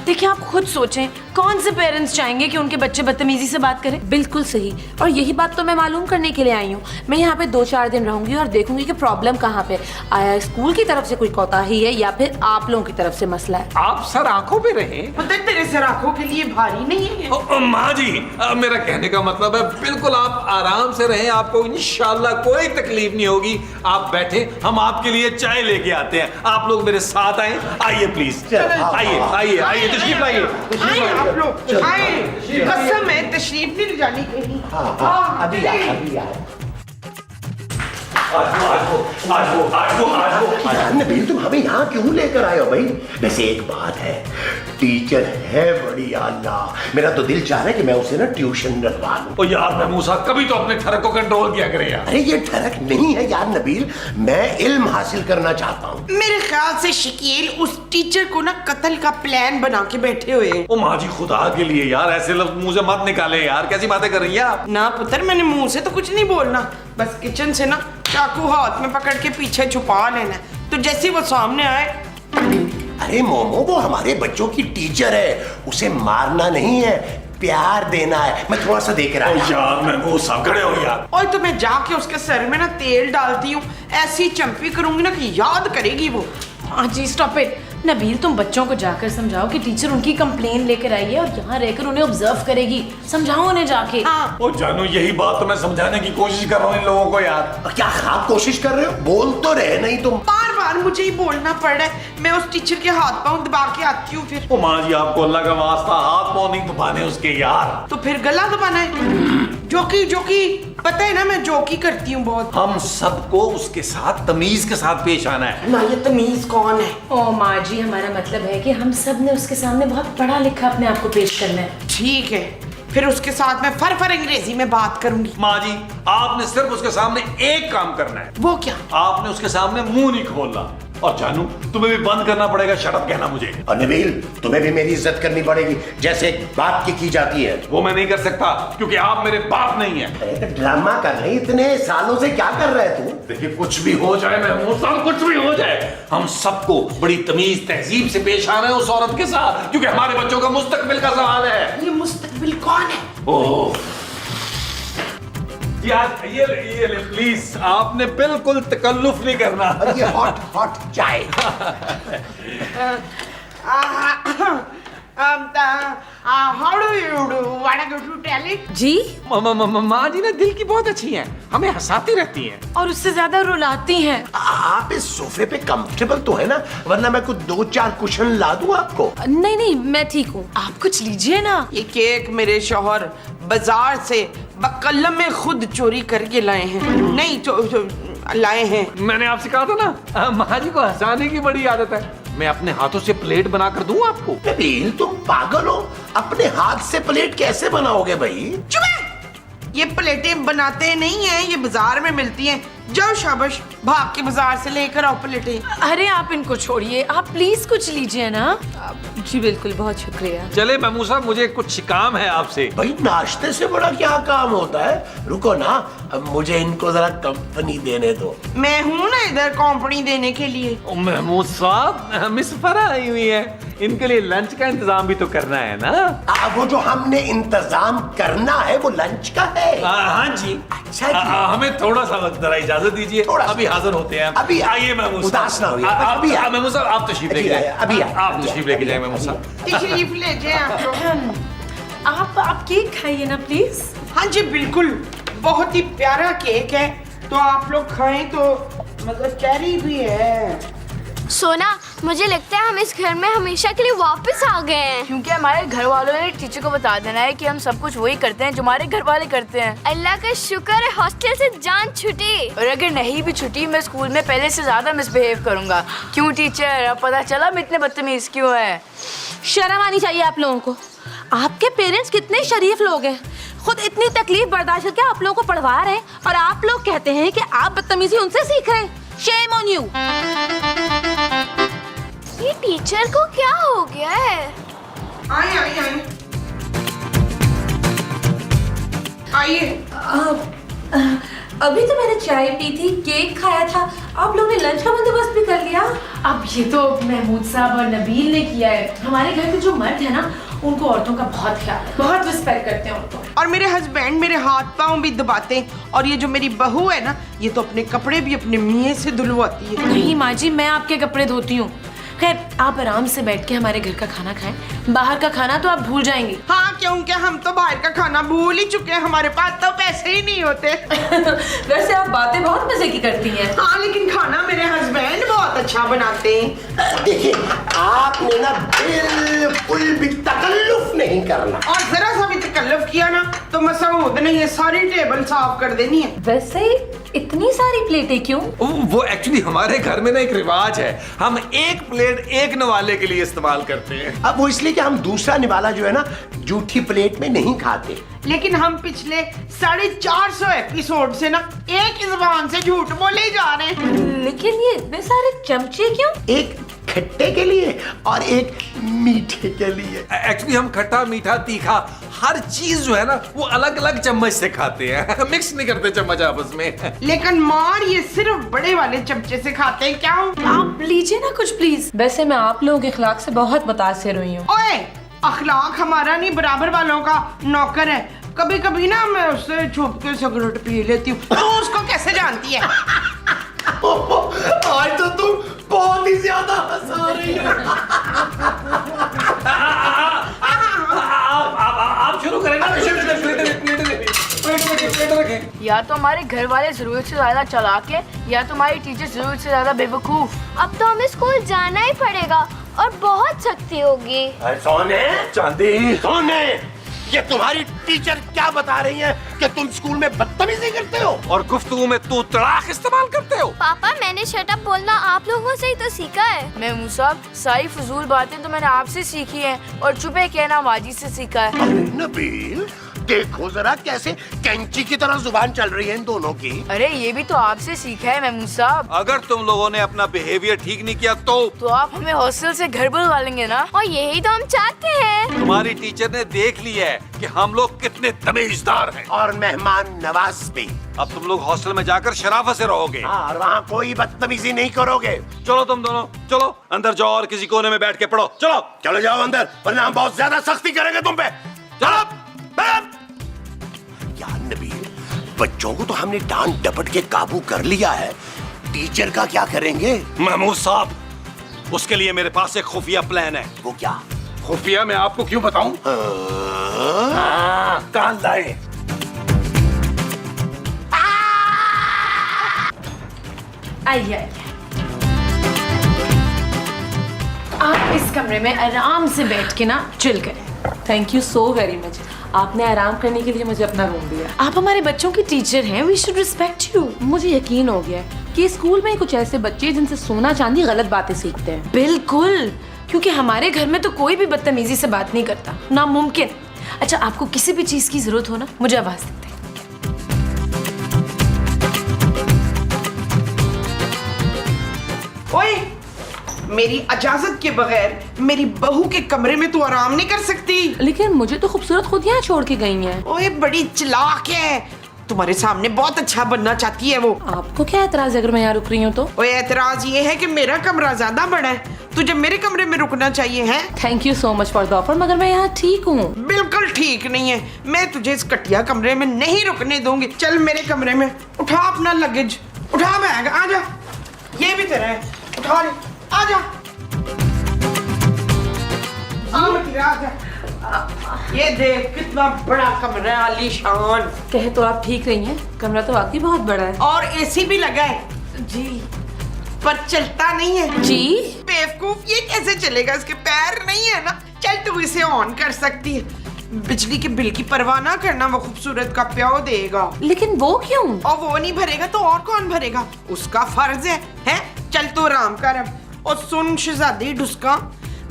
Speaker 3: देखिए आप खुद सोचें, कौन से पेरेंट्स चाहेंगे कि उनके बच्चे बदतमीजी से बात करें?
Speaker 7: बिल्कुल सही, और यही बात तो मैं मालूम करने के लिए आई हूँ। मैं यहाँ पे 2-4 दिन रहूंगी और देखूंगी कि प्रॉब्लम कहाँ पे आया, स्कूल की तरफ से कोई कोताही है या फिर आप लोगों की तरफ से मसला है।
Speaker 1: आप सर आंखों पे रहें।
Speaker 4: पता है तेरे सर आंखों के लिए भारी नहीं है।
Speaker 1: माँ जी, मेरा कहने का मतलब है बिल्कुल आप आराम से रहें, आपको इंशाल्लाह कोई तकलीफ नहीं होगी। आप बैठे, हम आपके लिए चाय लेके आते हैं। आप लोग मेरे साथ आए, आइए प्लीज, आइए आइए आइए, तशरीफ लाइए।
Speaker 4: आए आप लोग, आए, कसम है तशरीफ नहीं ले जानी कहीं।
Speaker 2: हाँ, अभी आए। यार नबील, तुम हमें यहाँ क्यों लेकर आए हो भाई? वैसे एक बात है, टीचर है बड़ी अल्लाह, मेरा तो दिल चाह रहा है कि मैं उसे ना ट्यूशन रखवा लूं।
Speaker 1: ओ यार महमूद साहब, कभी तो अपने ठरक को कंट्रोल किया करें यार।
Speaker 2: अरे ये ठरक नहीं है यार नबील, मैं इल्म हासिल करना चाहता हूँ।
Speaker 4: मेरे ख्याल से शकील उस टीचर को ना कत्ल का प्लान बना के बैठे हुए हैं।
Speaker 1: ओ माँ जी, खुदा के लिए यार ऐसे लफ्ज मुंह से मत निकाले यार, कैसी बातें कर रही हैं आप?
Speaker 4: ना पुत्र, मैंने मुंह से तो कुछ नहीं बोलना, बस किचन से ना चाकू हाथ में पकड़ के पीछे छुपा लेना है, तो जैसे वो सामने आए।
Speaker 2: अरे मोमो, वो हमारे बच्चों की टीचर है, उसे मारना नहीं है, प्यार देना है। मैं थोड़ा सा देख रहा हूँ।
Speaker 1: यार महमूद साहब, खड़े हो यार।
Speaker 4: और तो मैं जाके उसके सर में ना तेल डालती हूँ, ऐसी चंपी करूंगी ना कि याद करेगी वो।
Speaker 3: माँ जी स्टॉप इट। नबील, तुम बच्चों को जाकर समझाओ कि टीचर उनकी कंप्लेन लेकर आई है और यहाँ रहकर उन्हें ऑब्जर्व करेगी। समझाओ उन्हें जाके।
Speaker 4: हाँ,
Speaker 1: ओ जानू, यही बात तो मैं समझाने की कोशिश कर रहा हूँ इन लोगों को यार।
Speaker 2: क्या आप कोशिश कर रहे हो? बोल तो रहे नहीं तुम।
Speaker 4: बार बार मुझे ही बोलना पड़ रहा है। मैं उस टीचर के हाथ पांव दबा के आती हूँ फिर।
Speaker 1: ओ माँ जी, आपको अल्लाह का वास्ता हाथ पाँव नहीं दबाने उसके यार।
Speaker 4: तो फिर गला दबाना है। जोकी पता है ना, मैं जोकी करती हूँ बहुत।
Speaker 1: हम सबको उसके साथ तमीज के साथ पेश आना है
Speaker 4: ना। ये तमीज कौन है?
Speaker 3: ओ माँ जी, हमारा मतलब है कि हम सब ने उसके सामने बहुत पढ़ा लिखा अपने आप को पेश करना है।
Speaker 4: ठीक है, फिर उसके साथ मैं फर अंग्रेजी में बात करूंगी।
Speaker 1: माँ जी, आपने सिर्फ उसके सामने एक काम करना है।
Speaker 4: वो क्या?
Speaker 1: आपने उसके सामने मुंह नहीं खोलना। और जानू, तुम्हें भी बंद करना पड़ेगा शट अप कहना मुझे।
Speaker 2: और नबील, तुम्हें भी मेरी इज्जत करनी पड़ेगी, जैसे एक बाप की जाती है।
Speaker 1: वो मैं नहीं कर सकता क्योंकि आप मेरे बाप नहीं है।
Speaker 2: अरे तो ड्रामा कर रहे, इतने सालों से क्या कर रहे तू?
Speaker 1: देखिए, कुछ भी हो जाए महमूद साहब, कुछ भी हो जाए, हम सबको बड़ी तमीज तहजीब से पेश आना है उस औरत के साथ, क्योंकि हमारे बच्चों का मुस्तकबिल का सवाल है।
Speaker 4: ये मुस्तकबिल कौन है?
Speaker 1: ओह यार, ये ले प्लीज, आपने बिल्कुल तकल्लुफ नहीं करना।
Speaker 2: और ये हॉट चाय।
Speaker 4: How do you do? Wanna go to tell it?
Speaker 3: जी,
Speaker 1: माँ जी ना दिल की बहुत अच्छी हैं, हमें हंसाती रहती हैं।
Speaker 3: और उससे ज्यादा रुलाती हैं।
Speaker 2: आप इस सोफे पे कंफर्टेबल तो है ना? वरना मैं कुछ 2-4 कुशन ला दूं आपको।
Speaker 7: नहीं, मैं ठीक हूँ।
Speaker 3: आप कुछ लीजिए ना।
Speaker 4: ये केक मेरे शौहर बाजार से बकल्लम में खुद चोरी करके लाए हैं। नहीं लाए हैं।
Speaker 1: मैंने आपसे कहा था ना, माँ जी को हंसाने की बड़ी आदत है। मैं अपने हाथों से प्लेट बनाकर दूं आपको?
Speaker 2: नबील, तुम पागल हो? अपने हाथ से प्लेट कैसे बनाओगे भाई?
Speaker 4: चुप है! ये प्लेटें बनाते नहीं हैं, ये बाजार में मिलती हैं। जाओ शाबाश, भाग के बाजार से लेकर आओ प्लेटें।
Speaker 3: अरे आप इनको छोड़िए, आप प्लीज कुछ लीजिए ना।
Speaker 7: जी बिल्कुल, बहुत शुक्रिया।
Speaker 1: चले महमूद साहब, मुझे कुछ काम है आपसे।
Speaker 2: भाई नाश्ते से बड़ा क्या काम होता है? रुको ना, अब मुझे इनको जरा कंपनी देने दो।
Speaker 4: मैं हूं ना इधर कंपनी देने के लिए।
Speaker 1: ओ महमूद साहब, मिस फरा आई हुई है, इनके लिए लंच का इंतजाम भी तो करना है ना।
Speaker 2: वो जो हमने इंतजाम करना है वो लंच का है।
Speaker 1: हाँ जी।
Speaker 2: अच्छा जी।
Speaker 1: हमें थोड़ा सा वक्त जरा इजाजत दीजिए,
Speaker 2: थोड़ा सा।
Speaker 1: अभी हाजिर होते हैं।
Speaker 2: अभी
Speaker 1: आइए महमूद साहब,
Speaker 2: उदास ना होइए।
Speaker 1: अभी महमूद साहब, आप तशरीफ लेके जाए।
Speaker 2: अभी
Speaker 1: आप तशरीफ लेके जाए महमूद साहब।
Speaker 4: तशरीफ ले जाए आप लोग।
Speaker 3: आप केक खाइए ना प्लीज।
Speaker 4: हाँ जी बिल्कुल, बहुत ही प्यारा केक है, तो आप लोग खाएं तो मतलब चेरी भी है।
Speaker 6: सोना, मुझे लगता है हम इस घर में हमेशा के लिए वापस आ गए हैं।
Speaker 5: क्योंकि हमारे घर वालों ने टीचर को बता देना है कि हम सब कुछ वही करते हैं जो हमारे घर वाले करते हैं।
Speaker 6: अल्लाह का शुक्र है हॉस्टल से जान छूटी।
Speaker 5: और अगर नहीं भी छुट्टी, मैं स्कूल में पहले से ज्यादा मिसबिहेव करूंगा। क्यों टीचर, अब पता चला हम इतने बदतमीज क्यों हैं।
Speaker 7: शर्म आनी चाहिए आप लोगों को। आपके पेरेंट्स कितने शरीफ लोग हैं, खुद इतनी तकलीफ बर्दाश्त करके आप लोगों को पढ़वा रहे हैं और आप लोग कहते हैं कि आप बदतमीजी उनसे सीख रहे हैं। Shame on you.
Speaker 6: ये टीचर को क्या हो गया है?
Speaker 4: आइए आइए आइए आइए।
Speaker 7: अभी तो मैंने चाय पी थी, केक खाया था, आप लोगों ने लंच का बंदोबस्त भी कर लिया।
Speaker 3: अब ये तो महमूद साहब और नबील ने किया है। हमारे घर के जो मर्द है ना, उनको औरतों का बहुत ख्याल है, बहुत रिस्पेक्ट करते हैं उनको।
Speaker 4: और मेरे हस्बैंड मेरे हाथ पाँव भी दबाते हैं, और ये जो मेरी बहू है ना, ये तो अपने कपड़े भी अपने मियाँ से धुलवाती है।
Speaker 3: नहीं माँ जी, मैं आपके कपड़े धोती हूँ। खैर, आप आराम से बैठ के हमारे घर का खाना खाएं, बाहर का खाना तो आप भूल जाएंगे।
Speaker 4: हाँ, क्योंकि हम तो बाहर का खाना भूल ही चुके हैं, हमारे पास तो पैसे ही नहीं होते।
Speaker 3: वैसे आप बातें बहुत मजे की करती हैं।
Speaker 4: हाँ, लेकिन खाना मेरे हस्बैंड बहुत अच्छा बनाते हैं।
Speaker 2: देखिए, आपने ना बिल्कुल भी तकल्लुफ नहीं करना।
Speaker 4: और जरा सा भी तकल्लुफ किया ना तो मसूद ने ये सारी टेबल साफ कर देनी है।
Speaker 3: वैसे इतनी सारी प्लेटें क्यों?
Speaker 1: वो एक्चुअली हमारे घर में ना एक रिवाज है, हम एक प्लेट एक निवाले के लिए इस्तेमाल करते हैं।
Speaker 2: अब वो इसलिए कि हम दूसरा निवाला जो है ना, जूठी प्लेट में नहीं खाते।
Speaker 4: लेकिन हम पिछले 450 एपिसोड से ना एक ही जुबान से झूठ बोले ही जा रहे हैं।
Speaker 3: लेकिन ये इतने सारे चमचे क्यों?
Speaker 2: एक खट्टे के लिए और एक मीठे के लिए।
Speaker 1: एक्चुअली हम खट्टा मीठा तीखा हर चीज जो है ना, वो अलग अलग चम्मच से खाते हैं, मिक्स नहीं करते चम्मच आपस में।
Speaker 4: लेकिन मार ये सिर्फ बड़े वाले चमचे से खाते हैं। क्या
Speaker 3: आप लीजिए ना कुछ प्लीज। वैसे मैं आप लोगों के अखलाक से बहुत मुतासिर हुई हूँ।
Speaker 4: ओए, अखलाक हमारा नहीं, बराबर वालों का नौकर है। कभी कभी ना मैं उससे छुप के सिगरेट पी लेती हूँ, तो उसको कैसे जानती है?
Speaker 2: आज तो तुम बहुत ही ज्यादा हंसा रही हो।
Speaker 1: आप शुरू करें ना। प्लेट रखें।
Speaker 5: या तो हमारे घर वाले जरूरत से ज्यादा चालाक है, या तो हमारी टीचर जरूरत से ज्यादा बेवकूफ।
Speaker 6: अब तो हमें स्कूल जाना ही पड़ेगा और बहुत सख्ती होगी।
Speaker 2: सोने,
Speaker 1: चांदी,
Speaker 2: सोने, ये तुम्हारी टीचर क्या बता रही है कि तुम स्कूल में बदतमीजी करते हो
Speaker 1: और गुफ्तगू में तू तड़ाक इस्तेमाल करते हो।
Speaker 6: पापा, मैंने शट अप बोलना आप लोगों से ही तो सीखा है।
Speaker 5: महमूद साहब, सारी फजूल बातें तो मैंने आपसे सीखी हैं, और चुपे कहना माजी से सीखा है।
Speaker 2: नबील, देखो जरा कैसे कैंची की तरह जुबान चल रही है इन दोनों की।
Speaker 5: अरे ये भी तो आपसे सीखा है महमूद साहब।
Speaker 1: अगर तुम लोगों ने अपना बिहेवियर ठीक नहीं किया तो
Speaker 5: आप हमें हॉस्टल से घर बुलवा लेंगे ना?
Speaker 6: और यही तो हम चाहते हैं।
Speaker 1: तुम्हारी टीचर ने देख लिया है कि हम लोग कितने तमीजदार हैं।
Speaker 2: और मेहमान नवाज भी।
Speaker 1: अब तुम लोग हॉस्टल में जाकर शराफत से रहोगे।
Speaker 2: और वहाँ कोई बदतमीजी नहीं करोगे।
Speaker 1: चलो तुम दोनों, चलो अंदर जाओ और किसी कोने में बैठ के पढ़ो। चलो
Speaker 2: चलो जाओ अंदर, वरना हम बहुत ज्यादा सख्ती करेंगे तुम पे। चलो बैठ। यार नबील, बच्चों को तो हमने डांट डपट के काबू कर लिया है, टीचर का क्या करेंगे?
Speaker 1: महमूद साहब, उसके लिए मेरे पास एक खुफिया प्लान है।
Speaker 2: वो क्या?
Speaker 1: खुफिया मैं आपको क्यों बताऊं? कान लाए।
Speaker 3: आइए आइए, आप इस कमरे में आराम से बैठ के ना चिल करें।
Speaker 7: Thank you so very much, आपने आराम करने के लिए मुझे अपना रूम दिया।
Speaker 3: आप हमारे बच्चों की टीचर हैं, वी शुड रिस्पेक्ट यू।
Speaker 7: मुझे यकीन हो गया है कि स्कूल में कुछ ऐसे बच्चे जिनसे सोना चांदी गलत बातें सीखते हैं।
Speaker 3: बिल्कुल, क्योंकि हमारे घर में तो कोई भी बदतमीजी से बात नहीं करता, नामुमकिन। अच्छा, आपको किसी भी चीज की जरूरत हो ना, मुझे आवाज देते हैं।
Speaker 4: ओए, मेरी इजाजत के बगैर मेरी बहू के कमरे में तू आराम नहीं कर सकती।
Speaker 7: लेकिन मुझे तो खूबसूरत खुद यहाँ छोड़ के गई हैं।
Speaker 4: ओए, बड़ी चालाक है, तुम्हारे सामने बहुत अच्छा बनना चाहती है वो।
Speaker 7: आपको क्या एतराज है अगर मैं यहाँ रुक रही हूँ तो?
Speaker 4: ओए, एतराज ये है कि मेरा कमरा ज्यादा बड़ा है, तुझे मेरे कमरे में रुकना चाहिए है।
Speaker 7: Thank you so much for the offer, मगर मैं यहाँ ठीक हूँ।
Speaker 4: बिल्कुल ठीक नहीं है, मैं तुझे इस कटिया कमरे में नहीं रुकने दूंगी। चल मेरे कमरे में, उठा अपना लगेज, उठा बैग, आजा। ये भी तेरा है, उठा ले, आजा। आ मतीरा, आजा। ये देख कितना बड़ा कमरा है, आलीशान।
Speaker 7: कहे तो आप ठीक रही हैं, कमरा तो वाकई बहुत बड़ा है।
Speaker 4: और एसी भी लगा है
Speaker 7: जी
Speaker 4: पर चलता नहीं है।
Speaker 7: जी
Speaker 4: बेवकूफ, ये कैसे चलेगा? इसके पैर नहीं है ना। चल तू इसे ऑन कर सकती है। बिजली के बिल की परवाह ना करना, वो खूबसूरत का प्याओ देगा।
Speaker 7: लेकिन वो क्यों?
Speaker 4: और वो नहीं भरेगा तो और कौन भरेगा? उसका फर्ज है, हैं? चल तू आराम कर अब। और सुन शहजादी डुस्का,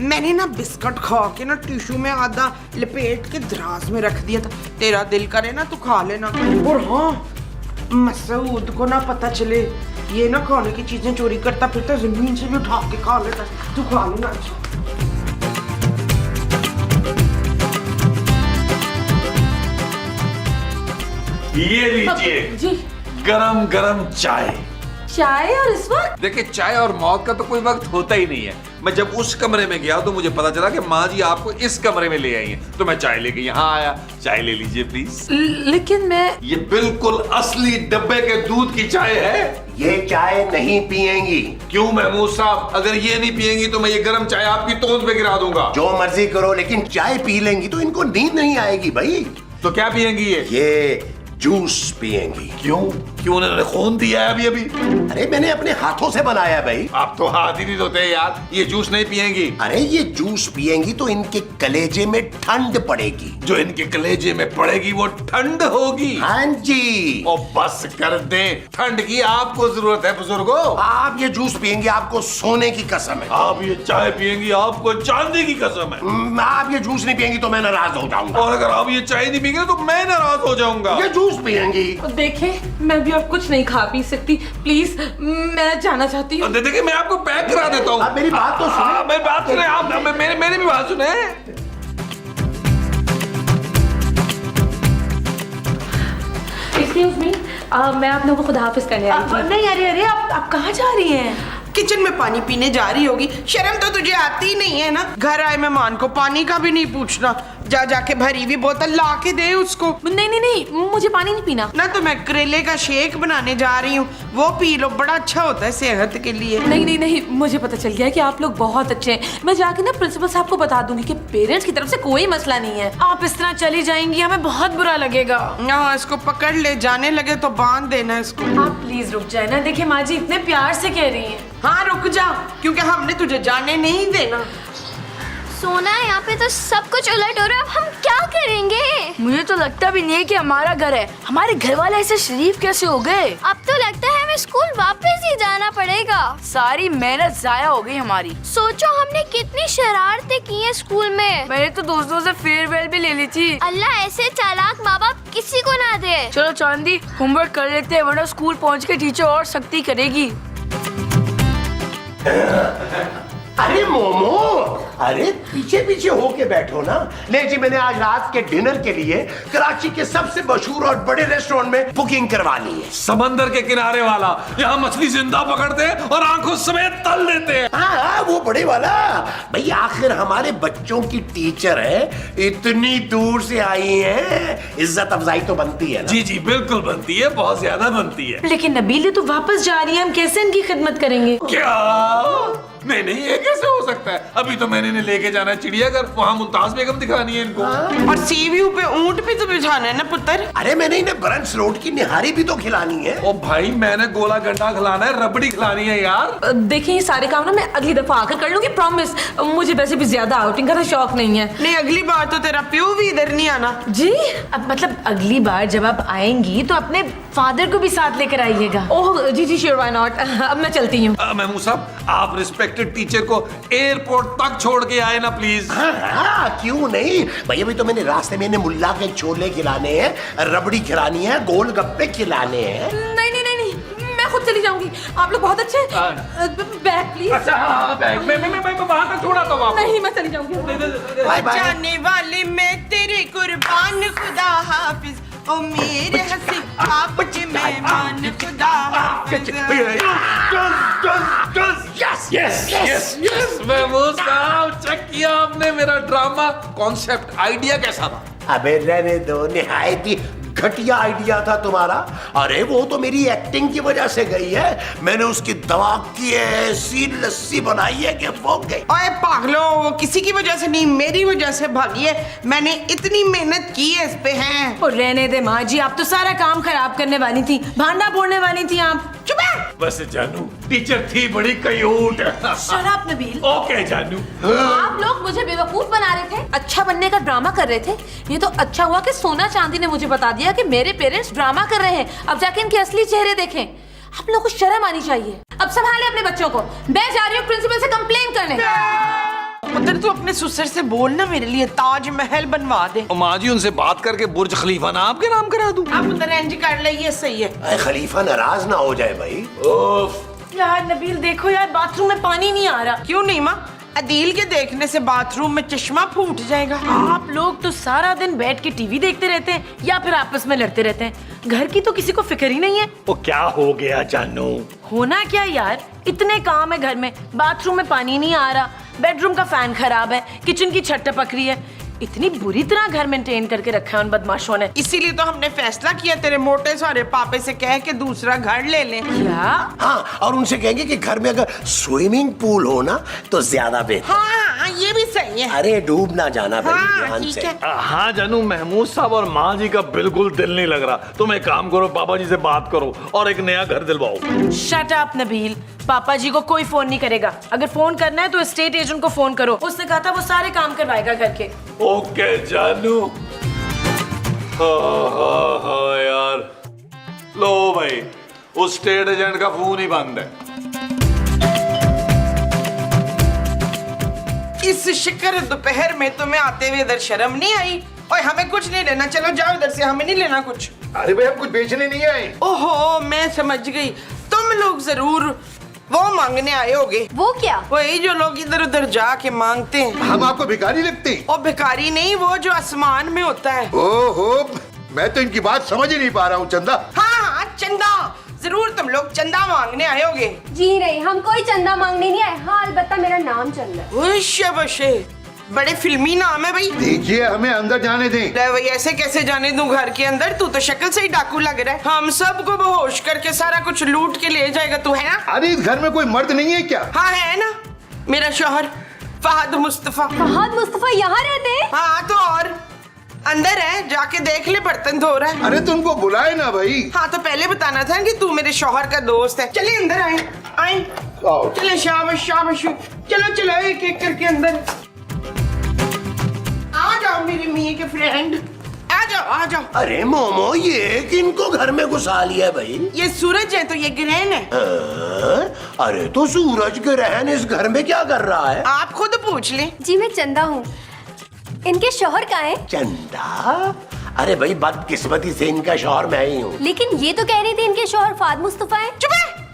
Speaker 4: मैंने ना बिस्कुट खा के ना टिश्यू में आधा लपेट के दराज में रख दिया था। तेरा दिल करे ना तू खा लेना। और हाँ, मसूद को ना पता चले ये ना खाने की चीजें चोरी करता फिरता, जमीन से भी उठा के खा लेता। तू खा लेना।
Speaker 1: ये लीजिए
Speaker 7: जी
Speaker 1: गरम गरम चाय।
Speaker 7: चाय और इस वक्त?
Speaker 1: देखिए चाय और मौत का तो कोई वक्त होता ही नहीं है। मैं जब उस कमरे में गया तो मुझे पता चला कि माँ जी आपको इस कमरे में ले आई हैं, तो मैं चाय लेके यहाँ आया। चाय ले लीजिए प्लीज।
Speaker 7: लेकिन मैं
Speaker 1: ये बिल्कुल असली डब्बे के दूध की चाय है।
Speaker 2: ये चाय नहीं पिएंगी।
Speaker 1: क्यों महमूद साहब, अगर ये नहीं पिएंगी तो मैं ये गर्म चाय आपकी तोंद पे गिरा दूंगा।
Speaker 2: जो मर्जी करो, लेकिन चाय पी लेंगी तो इनको नींद नहीं आएगी भाई।
Speaker 1: तो क्या पिएंगी
Speaker 2: ये जूस पिएंगी।
Speaker 1: क्यों क्यों उन्होंने खून दिया है अभी अभी?
Speaker 2: अरे मैंने अपने हाथों से बनाया भाई।
Speaker 1: आप तो हाथ ही नहीं धोते यार। ये जूस नहीं पिएंगी?
Speaker 2: अरे ये जूस पिएंगी तो इनके कलेजे में ठंड पड़ेगी।
Speaker 1: जो इनके कलेजे में पड़ेगी वो ठंड होगी।
Speaker 2: हाँ जी।
Speaker 1: ओ बस कर दे, ठंड की आपको जरूरत है बुजुर्गों।
Speaker 2: आप ये जूस पिएंगे आपको सोने की कसम है।
Speaker 1: आप ये चाय पिएंगी आपको चांदी की कसम है।
Speaker 2: आप ये जूस नहीं पिएंगी तो मैं नाराज हो जाऊंगा।
Speaker 1: और अगर आप ये चाय नहीं पिएंगे तो मैं नाराज हो जाऊंगा।
Speaker 2: ये जूस पिएंगी।
Speaker 7: देखें, मैं भी अब कुछ नहीं खा पी सकती। प्लीज मैं जाना चाहती हूँ।
Speaker 1: देखिए मैं आपको पैक करा देता हूँ।
Speaker 2: आप मेरी बात तो सुनो।
Speaker 1: मेरी बात सुने आप, मेरी भी बात सुने।
Speaker 7: एक्सक्यूज मी, मैं आप लोगों को खुदा हाफिज करने आई थी।
Speaker 3: नहीं, अरे अरे आप कहाँ जा रही हैं?
Speaker 4: किचन में पानी पीने जा रही होगी। शर्म तो तुझे आती नहीं है ना? घर आए मेहमान को पानी का भी नहीं पूछना। जा जाके भरी हुई बोतल ला के दे उसको।
Speaker 7: नहीं नहीं नहीं, मुझे पानी नहीं पीना।
Speaker 4: ना तो मैं करेले का शेक बनाने जा रही हूँ, वो पी लो, बड़ा अच्छा होता है सेहत के लिए।
Speaker 7: नहीं नहीं नहीं, मुझे पता चल गया है कि आप लोग बहुत अच्छे हैं। मैं जाके ना प्रिंसिपल साहब को बता दूंगी कि पेरेंट्स की तरफ से कोई मसला नहीं है। आप इस तरह चली जाएंगी, हमें बहुत बुरा लगेगा।
Speaker 4: हाँ, इसको पकड़ ले, जाने लगे तो बांध देना इसको।
Speaker 7: आप प्लीज रुक जाए ना। देखिए माँ जी इतने प्यार से कह रही हैं।
Speaker 4: हाँ रुक जा, क्योंकि हमने तुझे जाने नहीं देना।
Speaker 6: सोना यहाँ पे तो सब कुछ उलट हो रहा है, अब हम क्या करेंगे?
Speaker 5: मुझे तो लगता भी नहीं है कि हमारा घर है। हमारे घर वाले ऐसे शरीफ कैसे हो गए?
Speaker 6: अब तो लगता है हमें स्कूल वापस ही जाना पड़ेगा।
Speaker 5: सारी मेहनत जाया हो गई हमारी।
Speaker 6: सोचो हमने कितनी शरारतें की हैं स्कूल में।
Speaker 5: मैंने तो दोस्तों से फेयरवेल भी ले ली थी।
Speaker 6: अल्लाह ऐसे चालाक माँ बाप किसी को ना दे।
Speaker 5: चलो चांदी, होमवर्क कर लेते हैं, वरना स्कूल पहुँच के टीचर और सख्ती करेगी।
Speaker 2: अरे मोमो, अरे पीछे पीछे होके बैठो ना। ले जी, मैंने आज रात के डिनर के लिए कराची के सबसे मशहूर और बड़े रेस्टोरेंट में बुकिंग करवा ली है।
Speaker 1: समंदर के किनारे वाला, यहाँ मछली जिंदा पकड़ते हैं और आंखों समेत तल देते हैं।
Speaker 2: हाँ, वो बड़े वाला। भाई आखिर हमारे बच्चों की टीचर है, इतनी दूर से आई है, इज्जत अफजाई तो बनती है ना।
Speaker 1: जी जी बिल्कुल बनती है, बहुत ज्यादा बनती है।
Speaker 3: लेकिन नबील तो वापस जा रही है, हम कैसे इनकी खिदमत करेंगे?
Speaker 1: क्या? नहीं नहीं, ये कैसे हो सकता है? अभी तो मैंने इन्हें लेके जाना है चिड़ियाघर, वहाँ मुमताज बेगम दिखानी है इनको।
Speaker 4: और सी व्यू पे ऊंट भी तो बिठाना है ना पुत्र।
Speaker 2: अरे मैंने इन्हें ब्रंच रोड की निहारी भी तो खिलानी है।
Speaker 1: ओ भाई, मैंने गोला गंडा खिलाना है, रबड़ी खिलानी है यार।
Speaker 7: देखिए ये सारे काम ना मैं अगली दफा आकर कर लूंगी, प्रॉमिस। मुझे वैसे भी ज्यादा आउटिंग का शौक नहीं है।
Speaker 4: नहीं, अगली बार तो तेरा प्यू भी इधर नहीं आना।
Speaker 7: जी अब मतलब अगली बार जब आप आएंगी तो अपने फादर को भी साथ लेकर आइएगा। ओह जी जी श्योर, व्हाई नॉट। अब मैं चलती हूँ।
Speaker 1: महमूद साहब, आप रिस्पेक्टेड टीचर को एयरपोर्ट तक छोड़ के आए ना प्लीज।
Speaker 2: हाँ, क्यों नहीं भाई। अभी तो मैंने रास्ते में इन्हें मुल्ला के छोले खिलाने हैं, रबड़ी खिलानी है, गोलगप्पे खिलाने हैं।
Speaker 7: नहीं नहीं नहीं नहीं, मैं खुद चली जाऊंगी। आप लोग बहुत अच्छे। Bag please.
Speaker 1: अच्छा हाँ, बैग मैं वहां तक छोड़ा था वापस।
Speaker 7: नहीं, मैं चली जाऊंगी।
Speaker 2: Bye bye.
Speaker 4: जाने वाले मैं तेरे कुर्बान, खुदा हाफिज। ओ मेरे हंसी आप के मेहमान, खुदा हाफिज।
Speaker 2: Yes yes
Speaker 1: yes yes Mahmood sahab, check किया आपने मेरा ड्रामा कॉन्सेप्ट, आइडिया कैसा था?
Speaker 2: अबे रहने दो, निहायत ही घटिया आइडिया था तुम्हारा। अरे वो तो मेरी एक्टिंग की वजह से गई है। मैंने उसकी दिमाग की ऐसी लस्सी बनाई है कि वो गई।
Speaker 4: ओए पागलो, वो किसी की वजह से नहीं, मेरी वजह से भागी है। मैंने इतनी मेहनत की है इस पे। हैं
Speaker 3: और रहने दे माँ जी, आप तो सारा काम खराब करने वाली थी, भांडा फोड़ने वाली थी आप।
Speaker 4: चुप है।
Speaker 1: बस जानू, टीचर थी बड़ी cute.
Speaker 3: Shut up Nabeel.
Speaker 1: Okay जानू।
Speaker 7: आप लोग मुझे बेवकूफ बना रहे थे, अच्छा बनने का ड्रामा कर रहे थे। ये तो अच्छा हुआ कि सोना चांदी ने मुझे बता दिया कि मेरे पेरेंट्स ड्रामा कर रहे हैं। अब जाके इनके असली चेहरे देखें। आप लोगों को शर्म आनी चाहिए। अब संभाले अपने बच्चों को। मैं जा रही हूँ प्रिंसिपल से कंप्लेन करने।
Speaker 4: पुत्र तू अपने ससुर से बोल ना मेरे लिए ताजमहल बनवा दे।
Speaker 1: माँ जी उनसे बात करके बुर्ज खलीफा ना आपके नाम करा दूं।
Speaker 4: आप उधर एंज कर ले, ये सही है।
Speaker 2: अरे खलीफा नाराज ना हो जाए भाई।
Speaker 3: यार नबील देखो यार, बाथरूम में पानी नहीं आ रहा।
Speaker 4: क्यों नहीं माँ? अदील के देखने से बाथरूम में चश्मा फूट जाएगा।
Speaker 3: आप लोग तो सारा दिन बैठ के टीवी देखते रहते हैं या फिर आपस में लड़ते रहते हैं। घर की तो किसी को फिक्र ही नहीं है।
Speaker 2: वो क्या हो गया जानू?
Speaker 3: होना क्या यार, इतने काम है घर में। बाथरूम में पानी नहीं आ रहा, बेडरूम का फैन खराब है, किचन की छत टपक रही है। इतनी बुरी तरह घर मेंटेन करके रखा है उन बदमाशों ने।
Speaker 4: इसीलिए तो हमने फैसला किया तेरे मोटे सारे पापे से कह के दूसरा घर ले लें।
Speaker 3: क्या?
Speaker 2: हाँ, और उनसे कहेंगे कि घर में अगर स्विमिंग पूल हो ना तो ज्यादा बेहतर।
Speaker 4: हाँ ये भी सही है।
Speaker 2: अरे डूब ना जाना भाई,
Speaker 4: हाँ
Speaker 2: ध्यान
Speaker 4: ठीक
Speaker 2: से।
Speaker 4: है।
Speaker 1: हाँ जानू, महमूद साहब और माँ जी का बिल्कुल दिल नहीं लग रहा। तुम एक काम करो, पापा जी से बात करो और एक नया घर दिलवाओ।
Speaker 3: शट अप नबील, पापा जी को कोई फोन नहीं करेगा। अगर फोन करना है तो एस्टेट एजेंट को फोन करो। उसने कहा था वो सारे काम करवाएगा घर के।
Speaker 1: ओके जानू। हाँ यार, लो भाई, उस स्टेट एजेंट का फोन ही बंद है।
Speaker 4: इस शिकर दोपहर में तुम्हें आते हुए इधर शर्म नहीं आई? ओए हमें कुछ नहीं लेना, चलो जाओ इधर से, हमें नहीं लेना कुछ।
Speaker 8: अरे भाई हम कुछ बेचने नहीं आए।
Speaker 4: ओहो मैं समझ गई, तुम लोग जरूर वो मांगने आए होगे।
Speaker 6: वो क्या?
Speaker 4: वही जो लोग इधर उधर जाके मांगते हैं।
Speaker 8: हम आपको भिखारी लगते हैं?
Speaker 4: ओ भिखारी नहीं, वो जो आसमान में होता है।
Speaker 8: ओहो, मैं तो इनकी बात समझ ही नहीं पा रहा हूँ। चंदा?
Speaker 4: हाँ चंदा, जरूर तुम लोग चंदा मांगने आए होगे।
Speaker 6: जी नहीं, हम कोई चंदा मांगने नहीं आए। हाँ अलबत्ता मेरा नाम चंदा है।
Speaker 4: उश्य बशे, बड़े फिल्मी नाम है भाई।
Speaker 8: देखिए हमें अंदर जाने दें।
Speaker 4: ले भाई, ऐसे कैसे जाने दूं घर के अंदर? तू तो शक्ल से ही डाकू लग रहा है। हम सबको बेहोश करके सारा कुछ लूट के ले जाएगा तू, है ना?
Speaker 8: अरे इस घर में कोई मर्द नहीं है क्या?
Speaker 4: हाँ है ना, मेरा शौहर फहद मुस्तफा।
Speaker 6: फहद मुस्तफा यहाँ रहते हैं?
Speaker 4: हाँ तो और अंदर है, जाके देख ले, बर्तन धो रहा है।
Speaker 8: अरे तुमको बुलाए ना भाई।
Speaker 4: हाँ तो पहले बताना था कि तू मेरे शौहर का दोस्त है। चलिए अंदर आए, आए
Speaker 8: आओ।
Speaker 4: चले, शाबाश शाबाश। चलो चलो एक एक करके अंदर आ जाओ मेरे मियाँ के फ्रेंड, आ जाओ आ जाओ।
Speaker 2: अरे मोमो, ये किनको घर में घुसा लिया भाई?
Speaker 4: ये सूरज है तो ये ग्रहण है।
Speaker 2: हाँ? अरे तो सूरज ग्रहण इस घर में क्या कर रहा है?
Speaker 4: आप खुद पूछ ले।
Speaker 6: जी मैं चंदा हूँ। इनके शौहर कहाँ है?
Speaker 2: चंदा? अरे भाई बदकिस्मती से इनका शौहर मैं ही हूँ।
Speaker 6: लेकिन ये तो कह रही थी इनके शौहर फहद मुस्तफा है।
Speaker 4: चुप है,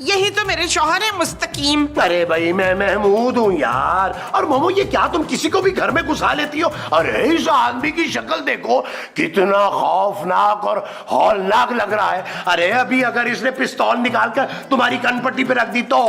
Speaker 4: यही तो मेरे शौहर है मुस्तकीम।
Speaker 2: अरे भाई मैं महमूद हूँ यार। और मोमो ये क्या तुम किसी को भी घर में घुसा लेती हो? अरे इस आदमी की शक्ल देखो, कितना खौफनाक और हौलनाक लग रहा है। अरे अभी अगर इसने पिस्तौल निकाल कर तुम्हारी कनपट्टी पे रख दी तो?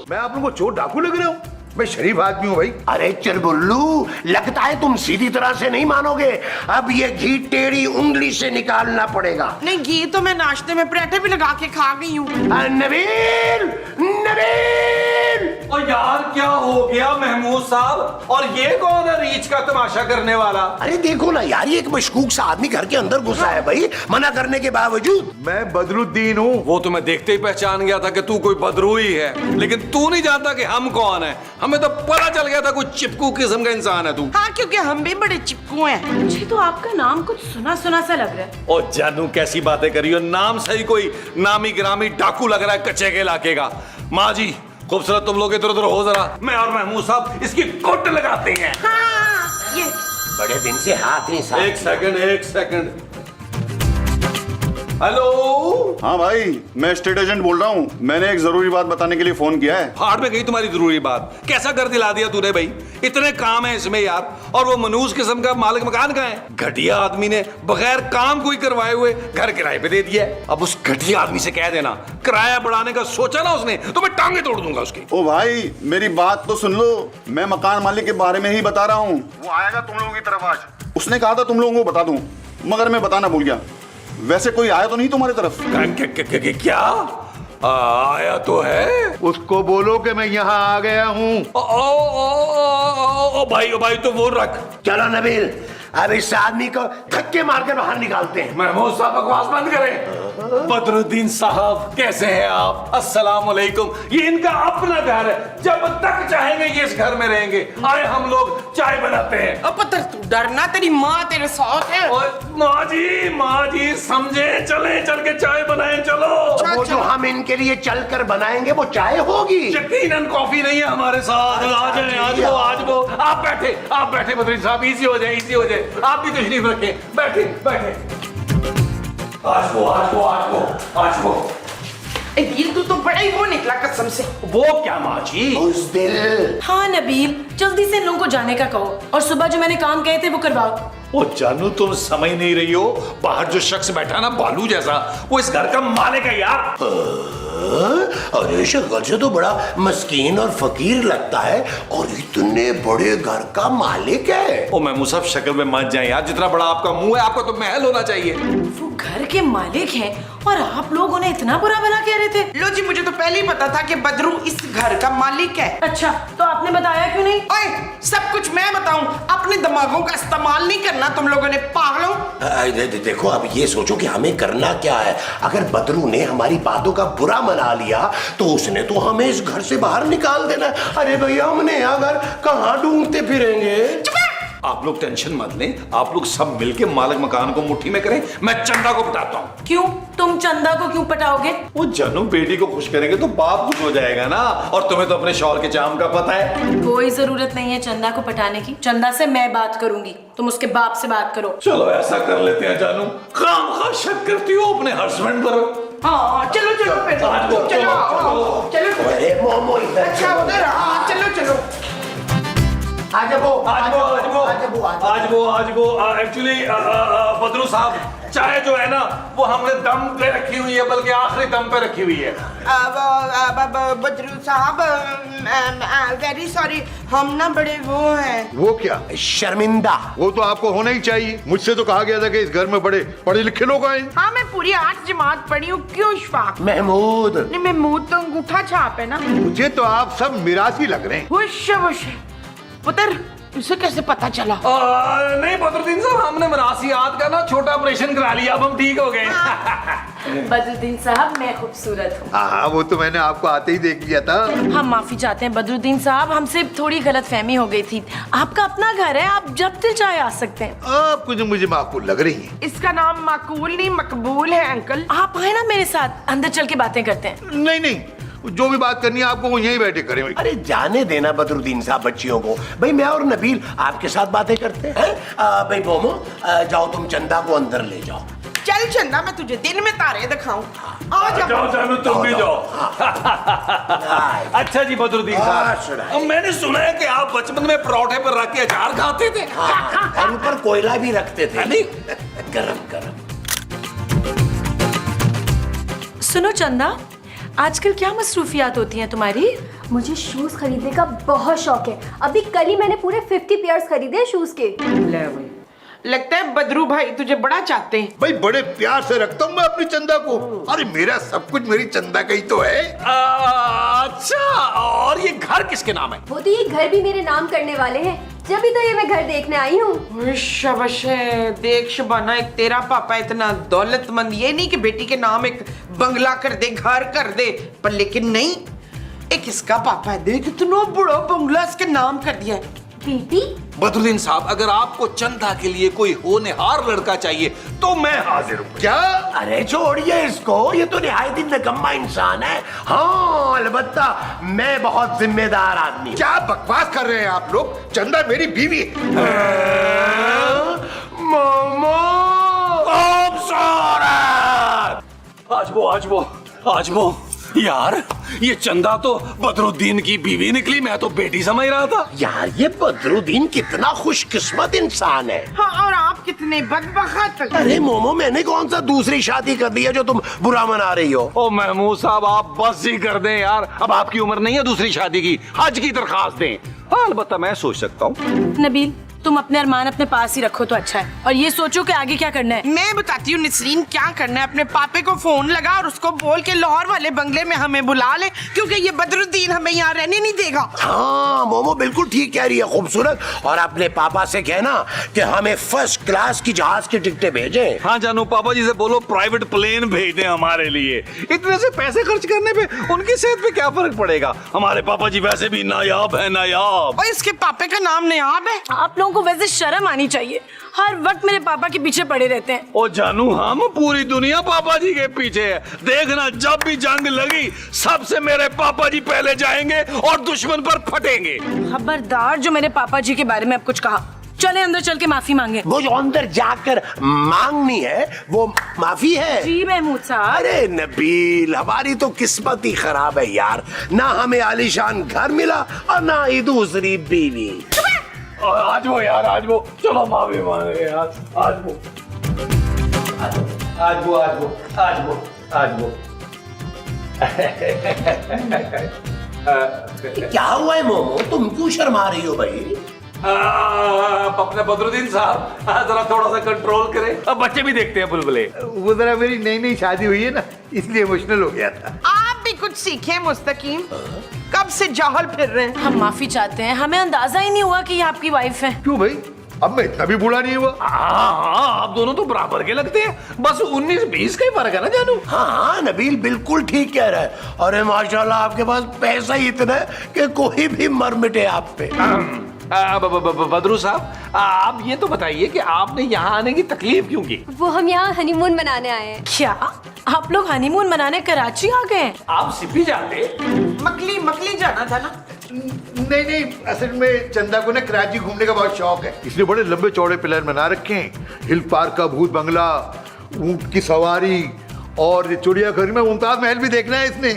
Speaker 8: मैं आप लोगों को चोर डाकू लग रहा हूँ? मैं शरीफ आदमी हूँ भाई।
Speaker 2: अरे चिरबुल्लू, लगता है तुम सीधी तरह से नहीं मानोगे। अब ये घी टेढ़ी उंगली से निकालना पड़ेगा।
Speaker 4: नहीं, घी तो मैं नाश्ते में पराठे भी लगा के खा गई हूँ।
Speaker 2: नबील, नबील!
Speaker 1: और यार क्या हो गया महमूद साहब? और ये कौन है रीच का तमाशा करने वाला?
Speaker 2: अरे देखो ना यार, ये एक मशकूक सा आदमी घर के अंदर घुसा है भाई, मना करने के बावजूद।
Speaker 8: मैं बदरुद्दीन हूँ।
Speaker 1: वो तुम्हें देखते ही पहचान गया था कि तू कोई बदरू ही है, लेकिन तू नहीं जानता कि हम कौन है। हमें तो पता चल गया था कोई चिपकू किस्म का इंसान है तू।
Speaker 4: हाँ क्योंकि हम भी बड़े चिपकू हैं।
Speaker 3: मुझे तो आपका नाम कुछ सुना सुना सा लग रहा है।
Speaker 1: ओ जानू कैसी बातें करी हो, नाम सही कोई नामी गिरामी डाकू लग रहा है कच्चे के इलाके का। माँ जी खूबसूरत, तुम लोग इधर उधर हो जरा, मैं और महमूद साहब इसकी कुट लगाते हैं।
Speaker 4: हाँ, ये
Speaker 2: बड़े दिन से हाथ नहीं साफ।
Speaker 1: एक सेकंड। हेलो।
Speaker 9: हाँ भाई, मैं स्टेट एजेंट बोल रहा हूँ। मैंने एक जरूरी बात बताने के लिए फोन किया है।
Speaker 1: फाड़ में गई तुम्हारी जरूरी बात। कैसा कर दिला दिया तूने भाई? इतने काम है इसमें यार। और वो मनूस किस्म का मालिक मकान कहाँ है? घटिया आदमी ने बगैर काम कोई करवाए हुए घर किराए पे दे दिया है। अब उस घटिया आदमी से कह देना, किराया बढ़ाने का सोचा ना उसने तो मैं टांगे तोड़ दूंगा उसकी।
Speaker 9: ओ भाई मेरी बात तो सुन लो, मैं मकान मालिक के बारे में ही बता रहा हूँ। वो आएगा तुम लोगों की तरफ आज। उसने कहा था तुम लोगों को बता दूं। मगर मैं बताना भूल गया, वैसे कोई आया तो नहीं तुम्हारी तरफ?
Speaker 1: क्या आया तो है।
Speaker 8: उसको बोलो कि मैं यहाँ आ गया हूँ।
Speaker 1: ओ भाई तो वो रख।
Speaker 2: चलो नबील, अब इस आदमी को धक्के मार के बाहर निकालते हैं।
Speaker 1: महमूद साहब बकवास बंद करें। बदरुद्दीन साहब कैसे हैं आप? अस्सलाम वालेकुम। ये इनका अपना घर है, जब तक चाहेंगे ये इस घर में रहेंगे। आए हम लोग चाय बनाते हैं।
Speaker 4: अब पता तू डरना, तेरी माँ तेरे साथ है।
Speaker 1: और माँ जी समझे, चले चल के चाय बनाएं। चलो
Speaker 2: वो जो हम इनके लिए चलकर बनाएंगे वो चाय होगी।
Speaker 1: यकीनन कॉफी नहीं है हमारे साथ। आ जाए, आज वो आप बैठे बदरुद्दीन साहब, इजी हो जाए। आप भी तशरीफ रखें, बैठे। आज वो
Speaker 4: ये तू बड़ा ही वो निकला कसम से।
Speaker 1: वो क्या माँ जी?
Speaker 2: बुज़दिल।
Speaker 3: हाँ नबील, जल्दी से इन लोगों को जाने का कहो और सुबह जो मैंने काम कहे थे वो करवाओ।
Speaker 1: वो जानू तुम समझ नहीं रही हो, बाहर जो शख्स बैठा ना बालू जैसा, वो इस घर का मालिक है यार।
Speaker 2: अरे शक्ल से तो बड़ा मस्कीन और फकीर लगता है और इतने बड़े घर का मालिक है।
Speaker 1: ओ महमूद साहब शक्ल में मत जाए यार, जितना बड़ा आपका मुंह है आपका तो महल होना चाहिए।
Speaker 3: वो घर के मालिक हैं और आप लोग उन्हें इतना बुरा भला कह रहे थे।
Speaker 4: लो जी, मुझे तो पहले ही पता था कि बदरू इस घर का मालिक है।
Speaker 3: अच्छा, तो आपने बताया क्यों नहीं?
Speaker 4: ओए, सब कुछ मैं बताऊं, अपने दिमागों का इस्तेमाल नहीं करना तुम लोगों ने, पागलों।
Speaker 2: देखो अब ये सोचो कि हमें करना क्या है। अगर बदरू ने हमारी बातों का बुरा मना लिया तो उसने तो हमें इस घर से बाहर निकाल देना। अरे भैया, हमने अगर कहाँ ढूंढते फिरेंगे?
Speaker 1: आप लोग टेंशन मत लें, आप लोग सब मिलके मालिक मकान को मुट्ठी में करें। मैं चंदा को पटाता हूँ।
Speaker 3: क्यों? तुम चंदा को क्यों पटाओगे?
Speaker 1: वो जानू बेटी को खुश करेंगे तो बाप खुश हो जाएगा ना। और तुम्हें तो अपने शौहर के चाम का पता है।
Speaker 3: कोई जरूरत नहीं है चंदा को पटाने की। चंदा से मैं बात करूंगी, तुम उसके बाप से बात करो।
Speaker 1: चलो ऐसा कर लेते हैं जानू, खामखा शक करती हो अपने हस्बैंड पर।
Speaker 4: हाँ चलो फिर चलो।
Speaker 2: अरे मोमो इधर।
Speaker 4: अच्छा उधर, हाँ चलो।
Speaker 2: आज वो
Speaker 1: एक्चुअली बदरू साहब, चाय जो है ना वो हमने दम पे रखी हुई है, बल्कि आखिरी दम पे रखी हुई है।
Speaker 4: बदरू साहब, वेरी सॉरी, हम ना बड़े वो हैं।
Speaker 8: वो क्या?
Speaker 2: शर्मिंदा।
Speaker 8: वो तो आपको होना ही चाहिए। मुझसे तो कहा गया था कि इस घर में बड़े पढ़े लिखे लोग आए।
Speaker 4: हाँ, मैं पूरी 8 जमात पढ़ी हूँ। क्यों इशफाक?
Speaker 2: महमूद।
Speaker 4: नहीं, महमूद तो अंगूठा छाप है ना।
Speaker 8: मुझे तो आप सब मिरासी लग रहे हैं।
Speaker 4: हुश पुत्र, इसे कैसे पता चला?
Speaker 1: नहीं बदरुद्दीन साहब, हमने मरासियात का ना छोटा ऑपरेशन करा लिया, अब हम ठीक हो गए।
Speaker 3: बदरुद्दीन साहब, मैं खूबसूरत हूँ।
Speaker 8: हाँ, वो तो मैंने आपको आते ही देख लिया था।
Speaker 3: हम माफी चाहते हैं बदरुद्दीन साहब, हमसे थोड़ी गलतफहमी हो गई थी। आपका अपना घर है, आप जब दिल चाहे आ सकते हैं।
Speaker 8: आपको जो मुझे माकूल लग रही है।
Speaker 4: इसका नाम माकूल नहीं मकबूल है अंकल।
Speaker 3: आप आए ना मेरे साथ, अंदर चल के बातें करते हैं।
Speaker 8: नहीं, जो भी बात करनी है आपको वो यहीं बैठे करें।
Speaker 2: अरे जाने देना बदरुद्दीन साहब बच्चियों को। भाई मैं और नबील आपके साथ बातें करते हैं। भाई मोमो, जाओ तुम चंदा को अंदर ले जाओ।
Speaker 4: चल चंदा, मैं तुझे दिन में तारे दिखाऊं।
Speaker 1: जाओ जानू, तुम भी जाओ। अच्छा जी बदरुद्दीन साहब, मैंने सुना है कि आप बचपन में परोठे पर रख के अचार खाते थे।
Speaker 2: और ऊपर कोयला भी रखते थे। गरम।
Speaker 3: सुनो चंदा, आजकल क्या मसरूफियात होती हैं तुम्हारी?
Speaker 10: मुझे शूज खरीदने का बहुत शौक है। अभी कल ही मैंने पूरे 50 पेयर्स खरीदे हैं शूज के।
Speaker 4: लगता है बदरू भाई तुझे बड़ा चाहते हैं।
Speaker 8: भाई बड़े प्यार से रखता हूँ मैं अपनी चंदा को। अरे मेरा सब कुछ मेरी चंदा का ही तो है।
Speaker 1: अच्छा, और ये घर किसके नाम है?
Speaker 10: वो तो ये घर भी मेरे नाम करने वाले हैं, जब भी तो ये मैं घर देखने आई हूँ।
Speaker 4: शाबाश, देख शबाना, एक तेरा पापा इतना दौलतमंद, ये नहीं कि बेटी के नाम एक बंगला कर दे, घर कर दे, पर लेकिन नहीं, एक इसका पापा है, देख इतना बड़ा बंगला इसके नाम कर दिया है।
Speaker 10: बेटी
Speaker 1: बदरुद्दीन साहब, अगर आपको चंदा के लिए कोई होनहार लड़का चाहिए तो मैं हाजिर हूँ।
Speaker 8: क्या?
Speaker 2: अरे छोड़िए इसको, ये तो निहायत ही निकम्मा इंसान है। हाँ अलबत्ता मैं बहुत जिम्मेदार आदमी हूँ।
Speaker 8: क्या बकवास कर रहे हैं आप लोग? चंदा मेरी बीवी है।
Speaker 2: मोमो
Speaker 1: आज वो यार, ये चंदा तो बदरुद्दीन की बीवी निकली, मैं तो बेटी समझ रहा था।
Speaker 2: यार ये बदरुद्दीन कितना खुशकिस्मत इंसान है।
Speaker 4: हाँ, और आप कितने बदबख्त।
Speaker 2: अरे मोमो, मैंने कौन सा दूसरी शादी कर दी है जो तुम बुरा मना रही हो?
Speaker 1: ओ महमूद साहब, आप बस ही कर दें यार, अब आपकी उम्र नहीं है दूसरी शादी की। हज की दरखास्त दें। हाँ अलबत्ता मैं सोच सकता हूँ।
Speaker 3: नबील, तुम अपने अरमान अपने पास ही रखो तो अच्छा है, और ये सोचो कि आगे क्या करना है।
Speaker 4: मैं बताती हूँ निसरीन क्या करना है। अपने पापे को फोन लगा और उसको बोल के लाहौर वाले बंगले में हमें बुला ले, क्योंकि ये बदरुद्दीन हमें यहाँ रहने नहीं देगा।
Speaker 2: हाँ मोमो बिल्कुल ठीक कह रही है खूबसूरत। और अपने पापा से कहना कि हमें फर्स्ट क्लास की जहाज की टिकटें भेजें।
Speaker 1: हाँ जानू, पापा जी से बोलो प्राइवेट प्लेन भेज दें हमारे लिए। इतने से पैसे खर्च करने पे उनकी सेहत पे क्या फर्क पड़ेगा? हमारे पापा जी वैसे भी नायाब है, नायाब।
Speaker 4: और इसके पापे का नाम नायाब है।
Speaker 3: आप लोगों को वैसे शर्म आनी चाहिए, हर वक्त मेरे पापा के पीछे पड़े रहते हैं।
Speaker 1: ओ जानू, हम पूरी दुनिया पापा जी के पीछे है। देखना जब भी जंग लगी सबसे मेरे पापा जी पहले जाएंगे और दुश्मन पर फटेंगे।
Speaker 3: खबरदार जो मेरे पापा जी के बारे में अब कुछ कहा। चले अंदर चल के माफी मांगे।
Speaker 2: वो जो अंदर जाकर मांगनी है वो माफी है।
Speaker 3: जी महमूद साहब।
Speaker 2: अरे नबील, हमारी तो किस्मत ही खराब है यार, ना हमें आलीशान घर मिला और ना ही दूसरी बीवी।
Speaker 1: आज वो यार, आज वो, चलो माफी मांगे यार। आज वो, आज वो, आज वो, आज वो, आज वो।
Speaker 2: क्या हुआ है मोमो, तुम क्यों शर्मा रही हो भाई?
Speaker 1: अपने बदरुद्दीन साहब जरा थोड़ा सा कंट्रोल करें। अब बच्चे भी देखते हैं बुलबुले।
Speaker 8: वो जरा मेरी नई नई शादी हुई है ना, इसलिए इमोशनल हो गया था।
Speaker 4: आप भी कुछ सीखें मुस्तकीम, कब से जाहल फिर रहे हैं।
Speaker 3: हम माफी चाहते हैं, हमें अंदाजा ही नहीं हुआ कि ये आपकी वाइफ है।
Speaker 8: क्यों भाई, अब मैं इतना भी बूढ़ा नहीं हुआ।
Speaker 1: हाँ, आप दोनों तो बराबर के लगते हैं, बस 19-20 का ही फर्क है ना जानू।
Speaker 2: हाँ नबील बिल्कुल ठीक कह रहा है। अरे माशाल्लाह आपके पास पैसा ही इतना है कि कोई भी मर मिटे आप पे।
Speaker 1: बदरू साहब, आप ये तो बताइए कि आपने यहाँ आने की तकलीफ क्यों की?
Speaker 10: वो हम यहाँ हनीमून मनाने आए हैं।
Speaker 3: क्या आप लोग हनीमून मनाने कराची आ गए?
Speaker 1: आप सिपी जाते।
Speaker 4: मकली मकली जाना था ना।
Speaker 8: नहीं नहीं, असल में चंदा को ना कराची घूमने का बहुत शौक है, इसलिए बड़े लंबे चौड़े प्लान बना रखे हैं। हिल पार्क का भूत बंगला, ऊंट की सवारी और चिड़ियाघर में मुमताज महल भी देखना है इसने।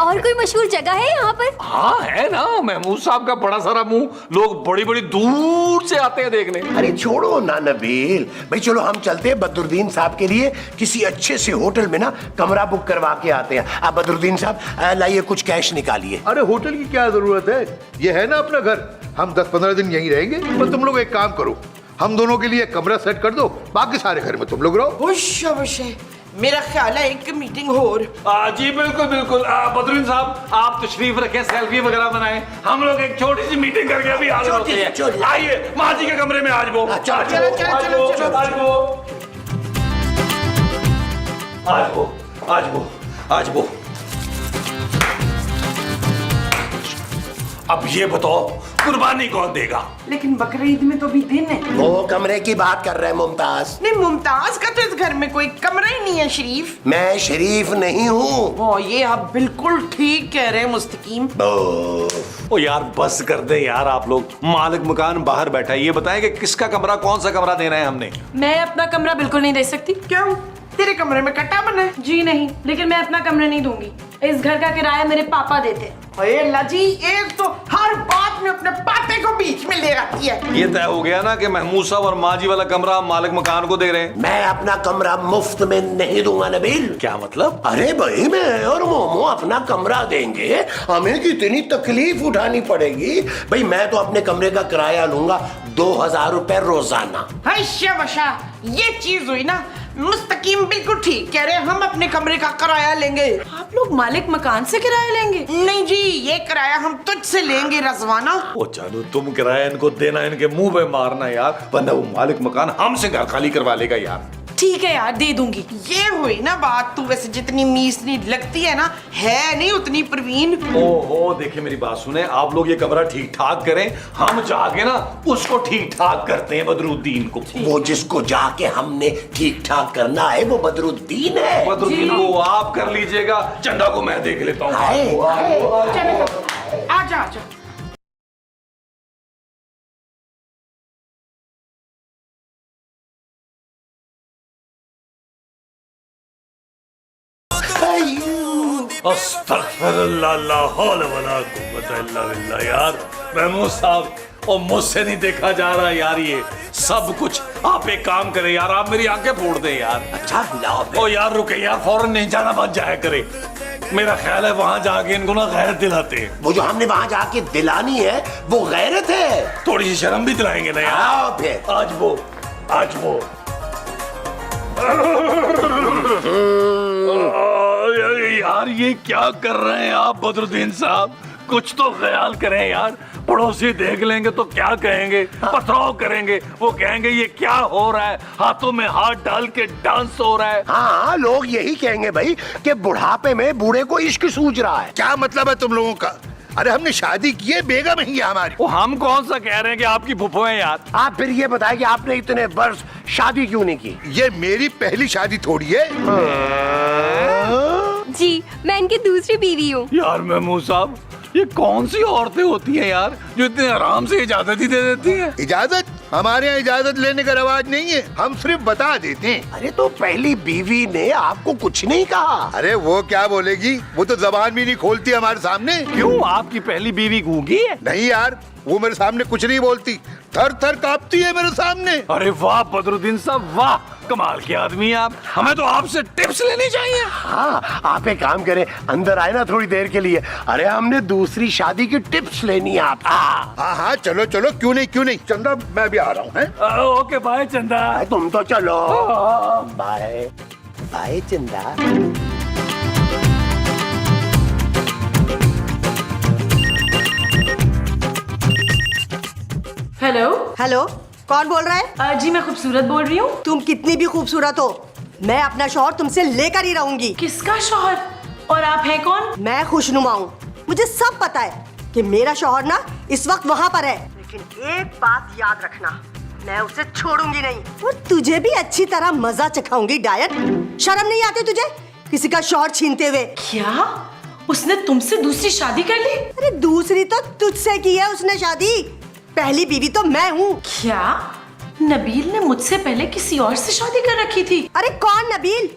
Speaker 10: और कोई मशहूर जगह है यहाँ पर?
Speaker 1: हाँ है ना, महमूद साहब का बड़ा सारा मुंह, लोग बड़ी बड़ी दूर से आते हैं देखने।
Speaker 2: अरे छोड़ो ना नबील भाई, चलो हम चलते हैं बदरुद्दीन साहब के लिए किसी अच्छे से होटल में ना कमरा बुक करवा के आते हैं। आप बदरुद्दीन साहब लाइए कुछ कैश निकालिए।
Speaker 8: अरे होटल की क्या जरूरत है, ये है ना अपना घर, हम 10-15 दिन यहीं रहेंगे। पर तुम लोग एक काम करो, हम दोनों के लिए कमरा सेट कर दो, बाकी सारे घर में तुम लोग रहो।
Speaker 4: होश मेरा ख्याल है एक मीटिंग और।
Speaker 1: जी बिल्कुल बिल्कुल। बदरुद्दीन साहब आप तशरीफ रखें, सेल्फी वगैरह बनाएं, हम लोग एक छोटी सी मीटिंग करके अभी हाजिर होते हैं। आइए माँ जी के कमरे में आज वो, आज वो। अब ये बताओ कुर्बानी कौन देगा?
Speaker 4: लेकिन बकरीद में तो भी दिन है।
Speaker 2: वो कमरे की बात कर रहे हैं मुमताज।
Speaker 4: नहीं, मुमताज का तो इस घर में कोई कमरा ही नहीं है शरीफ।
Speaker 2: मैं शरीफ नहीं हूँ।
Speaker 4: ये आप बिल्कुल ठीक कह रहे हैं मुस्तकीम।
Speaker 1: ओ यार बस कर दे यार, आप लोग। मालिक मकान बाहर बैठा है, ये बताएं कि किसका कमरा, कौन सा कमरा देना है हमने?
Speaker 3: मैं अपना कमरा बिल्कुल नहीं दे सकती।
Speaker 4: क्यों? तेरे कमरे में कट्टा बना है?
Speaker 3: जी नहीं, लेकिन मैं अपना कमरा नहीं दूंगी। इस घर का किराया मेरे पापा देते हैं।
Speaker 4: अरे अल्लाह जी, एक तो हर बात में अपने पापे को बीच में ले आती है।
Speaker 1: ये तय हो गया ना कि महमूद साहब और माँ जी वाला कमरा मालिक मकान को दे रहे हैं।
Speaker 2: मैं अपना कमरा मुफ्त में नहीं दूंगा नबील।
Speaker 1: क्या मतलब?
Speaker 2: अरे भाई मैं और मोमो अपना कमरा देंगे, हमें कितनी तकलीफ उठानी पड़ेगी भाई। मैं तो अपने कमरे का किराया लूंगा 2000 रुपए रोजाना।
Speaker 4: ये चीज हुई ना, मुस्तकीम बिल्कुल ठीक कह रहे हैं, हम अपने कमरे का किराया लेंगे।
Speaker 3: आप लोग मालिक मकान से किराया लेंगे?
Speaker 4: नहीं जी, ये किराया हम तुझसे लेंगे रजवाना।
Speaker 1: ओ चलो, तुम किराया इनको देना, इनके मुंह पे मारना यार, वरना वो मालिक मकान हमसे घर खाली करवा लेगा यार।
Speaker 3: ठीक है यार, दे दूंगी।
Speaker 4: ये हुई ना बात। तू वैसे जितनी मीसनी लगती है ना, है नहीं उतनी प्रवीण।
Speaker 1: ओहो, देखिए मेरी बात सुने, आप लोग ये कमरा ठीक ठाक करें, हम जाके ना उसको ठीक ठाक करते हैं बदरुद्दीन को।
Speaker 2: वो जिसको जाके हमने ठीक ठाक करना है वो बदरुद्दीन है।
Speaker 1: बदरुद्दीन को आप कर लीजिएगा, चंदा को मैं देख लेता हूँ।
Speaker 4: आजा आजा।
Speaker 1: अस्तगफिरुल्लाह, ला हौला वला कुव्वता इल्ला बिल्लाह। यार महमूद साहब, और मुझसे नहीं देखा जा रहा यार, ये सब कुछ। आप एक काम करें यार, आप मेरी आंखें फोड़ दें यार।
Speaker 2: अच्छा लाओ।
Speaker 1: ओ यार रुके यार, फौरन नहीं जाना, बच जाया करे। मेरा ख्याल है वहां जाके इनको ना गैरत दिलाते हैं।
Speaker 2: वो जो हमने वहां जाके दिलानी है वो गैरत है।
Speaker 1: थोड़ी सी शर्म भी दिलाएंगे ना यार।
Speaker 2: आओ फिर।
Speaker 1: आज वो यार ये क्या कर रहे हैं आप बदरुद्दीन साहब? कुछ तो ख्याल करें यार। पड़ोसी देख लेंगे तो क्या कहेंगे? पथराव करेंगे। वो कहेंगे ये क्या हो रहा है, हाथों में हाथ डाल के डांस हो रहा है।
Speaker 2: हाँ, लोग यही कहेंगे भाई कि बुढ़ापे में बूढ़े को इश्क सूझ रहा है।
Speaker 8: क्या मतलब है तुम लोगों का? अरे हमने शादी की है, बेगम ही है हमारी।
Speaker 1: वो हम कौन सा कह रहे हैं कि आपकी फुफो है यार।
Speaker 2: आप फिर ये बताएं कि आपने इतने वर्ष शादी क्यों नहीं की?
Speaker 8: ये मेरी पहली शादी थोड़ी है।
Speaker 10: जी मैं इनकी दूसरी बीवी हूँ।
Speaker 1: यार महमूद साहब, ये कौन सी औरतें होती हैं यार जो इतने आराम से इजाजत ही दे देती हैं?
Speaker 8: इजाजत? हमारे यहाँ इजाजत लेने का रवाज नहीं है, हम सिर्फ बता देते हैं।
Speaker 2: अरे तो पहली बीवी ने आपको कुछ नहीं कहा?
Speaker 8: अरे वो क्या बोलेगी, वो तो जबान भी नहीं खोलती हमारे सामने।
Speaker 1: क्यों, आपकी पहली बीवी गूंगी है?
Speaker 8: नहीं यार, वो मेरे सामने कुछ नहीं बोलती, थर थर कांपती है मेरे सामने।
Speaker 1: अरे वाह बदरुद्दीन साहब, वाह कमाल के आदमी हैं आप। हमें तो आपसे टिप्स लेनी चाहिए।
Speaker 2: हाँ, आप एक काम करें, अंदर आए ना थोड़ी देर के लिए। अरे हमने दूसरी शादी की टिप्स लेनी है आप।
Speaker 8: हाँ हाँ चलो चलो, क्यों नहीं। चंदा मैं भी आ रहा हूँ।
Speaker 1: ओके बाय चंदा।
Speaker 2: तुम तो चलो। बाय बाय चंदा।
Speaker 3: हेलो।
Speaker 11: हेलो, कौन बोल रहा है?
Speaker 3: जी मैं खूबसूरत बोल रही हूँ।
Speaker 11: तुम कितनी भी खूबसूरत हो, मैं अपना शौहर तुमसे लेकर ही रहूंगी।
Speaker 3: किसका शौहर? और आप हैं कौन?
Speaker 11: मैं खुशनुमा हूँ, मुझे सब पता है कि मेरा शौहर ना इस वक्त वहाँ पर है। लेकिन एक बात याद रखना, मैं उसे छोड़ूंगी नहीं और तुझे भी अच्छी तरह मजा चखाऊंगी। डायट, शर्म नहीं आती तुझे किसी का शौहर छीनते हुए?
Speaker 3: क्या उसने तुमसे दूसरी शादी कर ली?
Speaker 11: अरे दूसरी तो तुझसे की है उसने शादी, पहली बीवी तो मैं हूँ।
Speaker 3: क्या नबील ने मुझसे पहले किसी और से शादी कर रखी थी?
Speaker 11: अरे कौन नबील?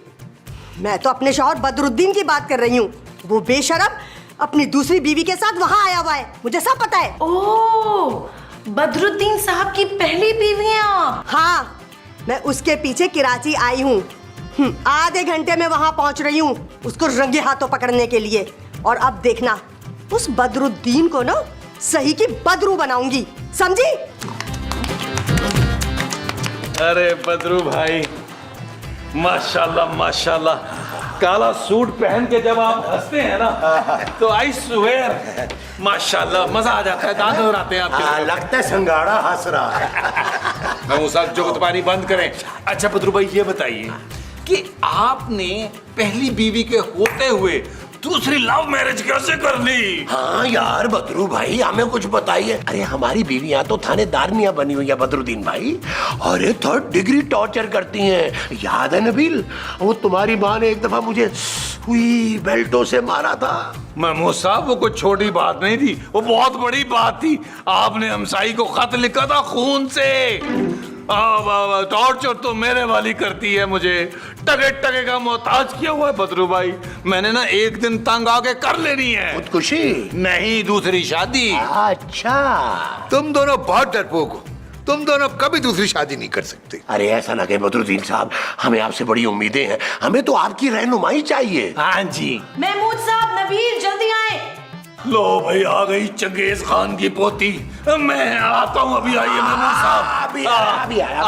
Speaker 11: मैं तो अपने शौहर बदरुद्दीन की बात कर रही हूँ। वो बेशरम अपनी दूसरी बीवी के साथ वहाँ आया हुआ है, मुझे सब पता है।
Speaker 3: ओह, बदरुद्दीन साहब की पहली बीवी हैं आप?
Speaker 11: हाँ, मैं उसके पीछे कराची आई हूँ। आधे घंटे में वहाँ पहुँच रही हूँ उसको रंगे हाथों पकड़ने के लिए। और अब देखना, उस बदरुद्दीन को ना सही की बदरू बनाऊंगी, समझी?
Speaker 1: अरे बदरू भाई, माशाल्लाह माशाल्लाह, काला सूट पहन के जब आप हंसते हैं ना तो आई स्वेयर माशाल्लाह मजा आ जाता है, दांत नजर हैं आपके।
Speaker 2: लगता है संगाड़ा हंस रहा है।
Speaker 1: हम उस जुगतबानी बंद करें। अच्छा बदरू भाई ये बताइए कि आपने पहली बीवी के होते हुए दूसरी लव मैरिज कैसे कर ली?
Speaker 2: हाँ यार बदरू भाई, हमें कुछ बताइए। अरे हमारी बीवियां तो थानेदारनियां बनी हुई है बदरुद्दीन भाई। अरे 3rd डिग्री टॉर्चर करती हैं। याद है नबील, वो तुम्हारी माँ ने एक दफा मुझे हुई बेल्टों से मारा था।
Speaker 1: महमूद साहब वो कोई छोटी बात नहीं थी, वो बहुत बड़ी बात थी। आपने हमसाई को खत लिखा था खून से। टॉर्चर तो मेरे वाली करती है मुझे, टगे टगे का मोहताज किया हुआ है बदरू भाई। मैंने ना एक दिन तंग आके कर लेनी है।
Speaker 2: खुदकुशी
Speaker 1: नहीं, दूसरी शादी।
Speaker 2: अच्छा,
Speaker 8: तुम दोनों बहुत डरपोक हो, तुम दोनों कभी दूसरी शादी नहीं कर सकते।
Speaker 2: अरे ऐसा ना कहे बदरुद्दीन साहब, हमें आपसे बड़ी उम्मीदें हैं, हमें तो आपकी रहनुमाई चाहिए।
Speaker 1: हाँ जी।
Speaker 3: महमूद साहब, नबील जल्दी आए।
Speaker 1: लो भाई, आ गई चंगेज खान की पोती। मैं आता हूँ, अभी आइए महमूद साहब।
Speaker 2: अभी आया।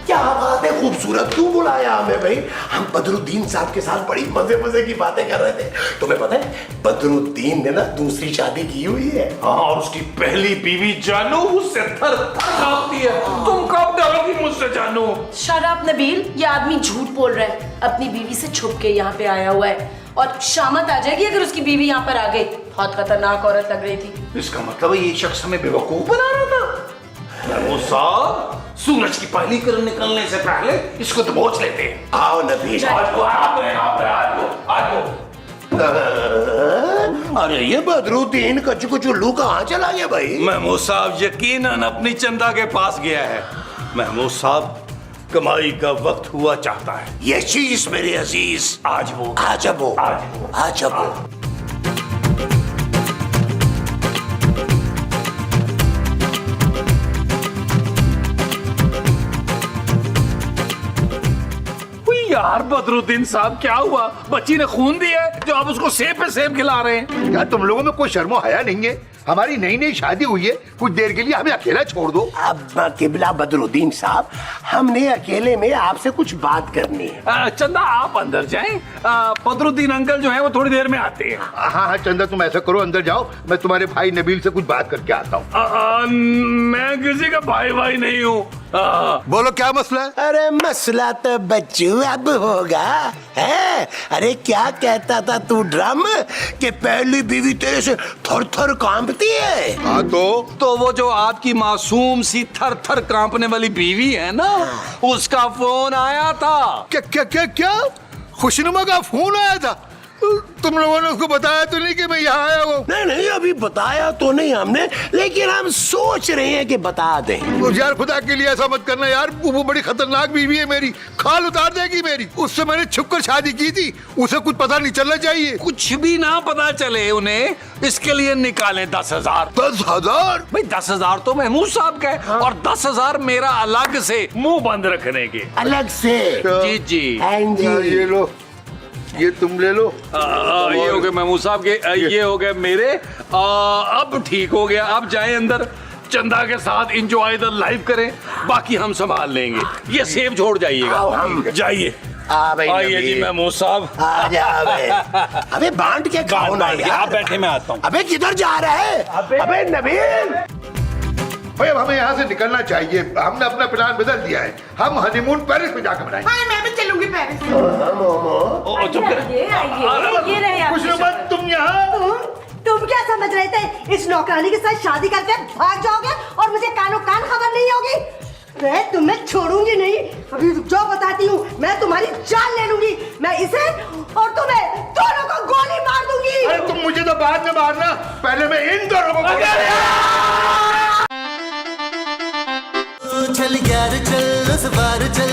Speaker 2: क्या बात है, खूबसूरत क्यों बुलाया हमें भाई? हम बदरुद्दीन साहब के साथ बड़ी मजे मजे की बातें कर रहे थे। तुम्हें पता है बदरुद्दीन ने ना दूसरी शादी की हुई है।
Speaker 1: हाँ, और उसकी पहली बीवी जानू उससे थर थर कांपती है। तुम कब डरोगी मुझसे जानू?
Speaker 3: शट अप नबील, ये आदमी झूठ बोल रहा है। अपनी बीवी से छुप के यहाँ पे आया हुआ है और शामत आ जाएगी अगर उसकी बीवी यहाँ पर आ गई। बहुत खतरनाक औरत लग रही थी।
Speaker 1: इसका मतलब है ये शख्स हमें बेवकूफ बना रहा था। वो साहब, सूरज की पहली किरण निकलने से पहले इसको दबोच लेते हैं।
Speaker 2: आओ नबील, अरे ये बदरुद्दीन कच्चू कुचू लू कहाँ चला गया भाई?
Speaker 1: महमूद साहब यकीनन अपनी चंदा के पास गया है। महमूद साहब, कमाई का वक्त हुआ चाहता है।
Speaker 2: ये चीज मेरे अजीज, आज वो।
Speaker 1: यार बदरुद्दीन साहब क्या हुआ? बच्ची ने खून दिया है जो आप उसको सेब पे सेब खिला रहे हैं।
Speaker 8: यार तुम लोगों में कोई शर्मो हया नहीं है? हमारी नई नई शादी हुई है, कुछ देर के लिए हमें अकेला छोड़ दो।
Speaker 2: अब किबला बदरुद्दीन साहब, हमने अकेले में आपसे कुछ बात करनी है।
Speaker 1: चंदा आप अंदर जाएं, बदरुद्दीन अंकल जो है वो थोड़ी देर में आते हैं।
Speaker 8: हाँ हाँ चंदा, तुम ऐसा करो, अंदर जाओ, मैं तुम्हारे भाई नबील से कुछ बात करके आता हूँ।
Speaker 1: मैं किसी का भाई नहीं हूँ।
Speaker 8: बोलो क्या मसला है?
Speaker 2: अरे मसला तो बच्चू अब होगा है। अरे क्या कहता था तू ड्रम कि पहली बीवी तेरे से थर थर कांपती है।
Speaker 8: हाँ
Speaker 1: तो वो जो आपकी मासूम सी थर थर कांपने वाली बीवी है ना, उसका फोन आया था।
Speaker 8: क्या क्या क्या क्या? खुशनुमा का फोन आया था? तुम लोगों ने उसको बताया तो नहीं कि मैं यहाँ आया हूँ?
Speaker 2: नहीं नहीं, अभी बताया तो नहीं हमने, लेकिन हम सोच रहे हैं कि बता दें।
Speaker 8: तो यार खुदा के लिए ऐसा मत करना यार, वो बड़ी खतरनाक बीवी है मेरी, खाल उतार देगी मेरी। उससे मैंने छुपकर शादी की थी, उसे कुछ पता नहीं चलना चाहिए।
Speaker 1: कुछ भी ना पता चले उन्हें, इसके लिए निकाले 10,000।
Speaker 8: 10,000?
Speaker 1: भाई 10,000 तो महमूद साहब का है। हाँ। और 10,000 मेरा अलग से मुंह बंद रखने के।
Speaker 2: अलग से?
Speaker 1: जी जी।
Speaker 8: ये लो, ये तुम ले लो।
Speaker 1: ये हो गए महमूद साहब के, ये हो गए मेरे। अब ठीक हो गया, अब जाएं अंदर, चंदा के साथ एंजॉय द लाइफ करें, बाकी हम संभाल लेंगे। ये सेब छोड़ जाइएगा, जाइए। आइए जी महमूद साहब।
Speaker 2: अबे बांट के खाओ ना यार।
Speaker 1: आप बैठे, मैं आता हूँ।
Speaker 2: अबे किधर जा रहा है? अबे नबील,
Speaker 8: भाई अब हमें यहाँ से निकलना चाहिए, हमने अपना प्लान बदल दिया है, हम हनीमून पेरिस में जाकर मनाएंगे।
Speaker 4: हाँ, मैं भी चलूंगी पेरिस।
Speaker 11: ये रहे
Speaker 8: खुशनुमा, तुम यहाँ?
Speaker 11: तुम क्या समझ रहे थे इस नौकरानी के साथ शादी करके भाग जाओगे और मुझे कानो कान खबर नहीं होगी? मैं तुम्हें छोड़ूंगी नहीं। अभी जो बताती हूँ, मैं तुम्हारी जान ले लूंगी। मैं इसे और तुम्हें दोनों को गोली मार दूंगी।
Speaker 8: अरे तुम मुझे तो बाद में मारना, पहले मैं इन दोनों को।
Speaker 12: चल यार चल, उस बार चल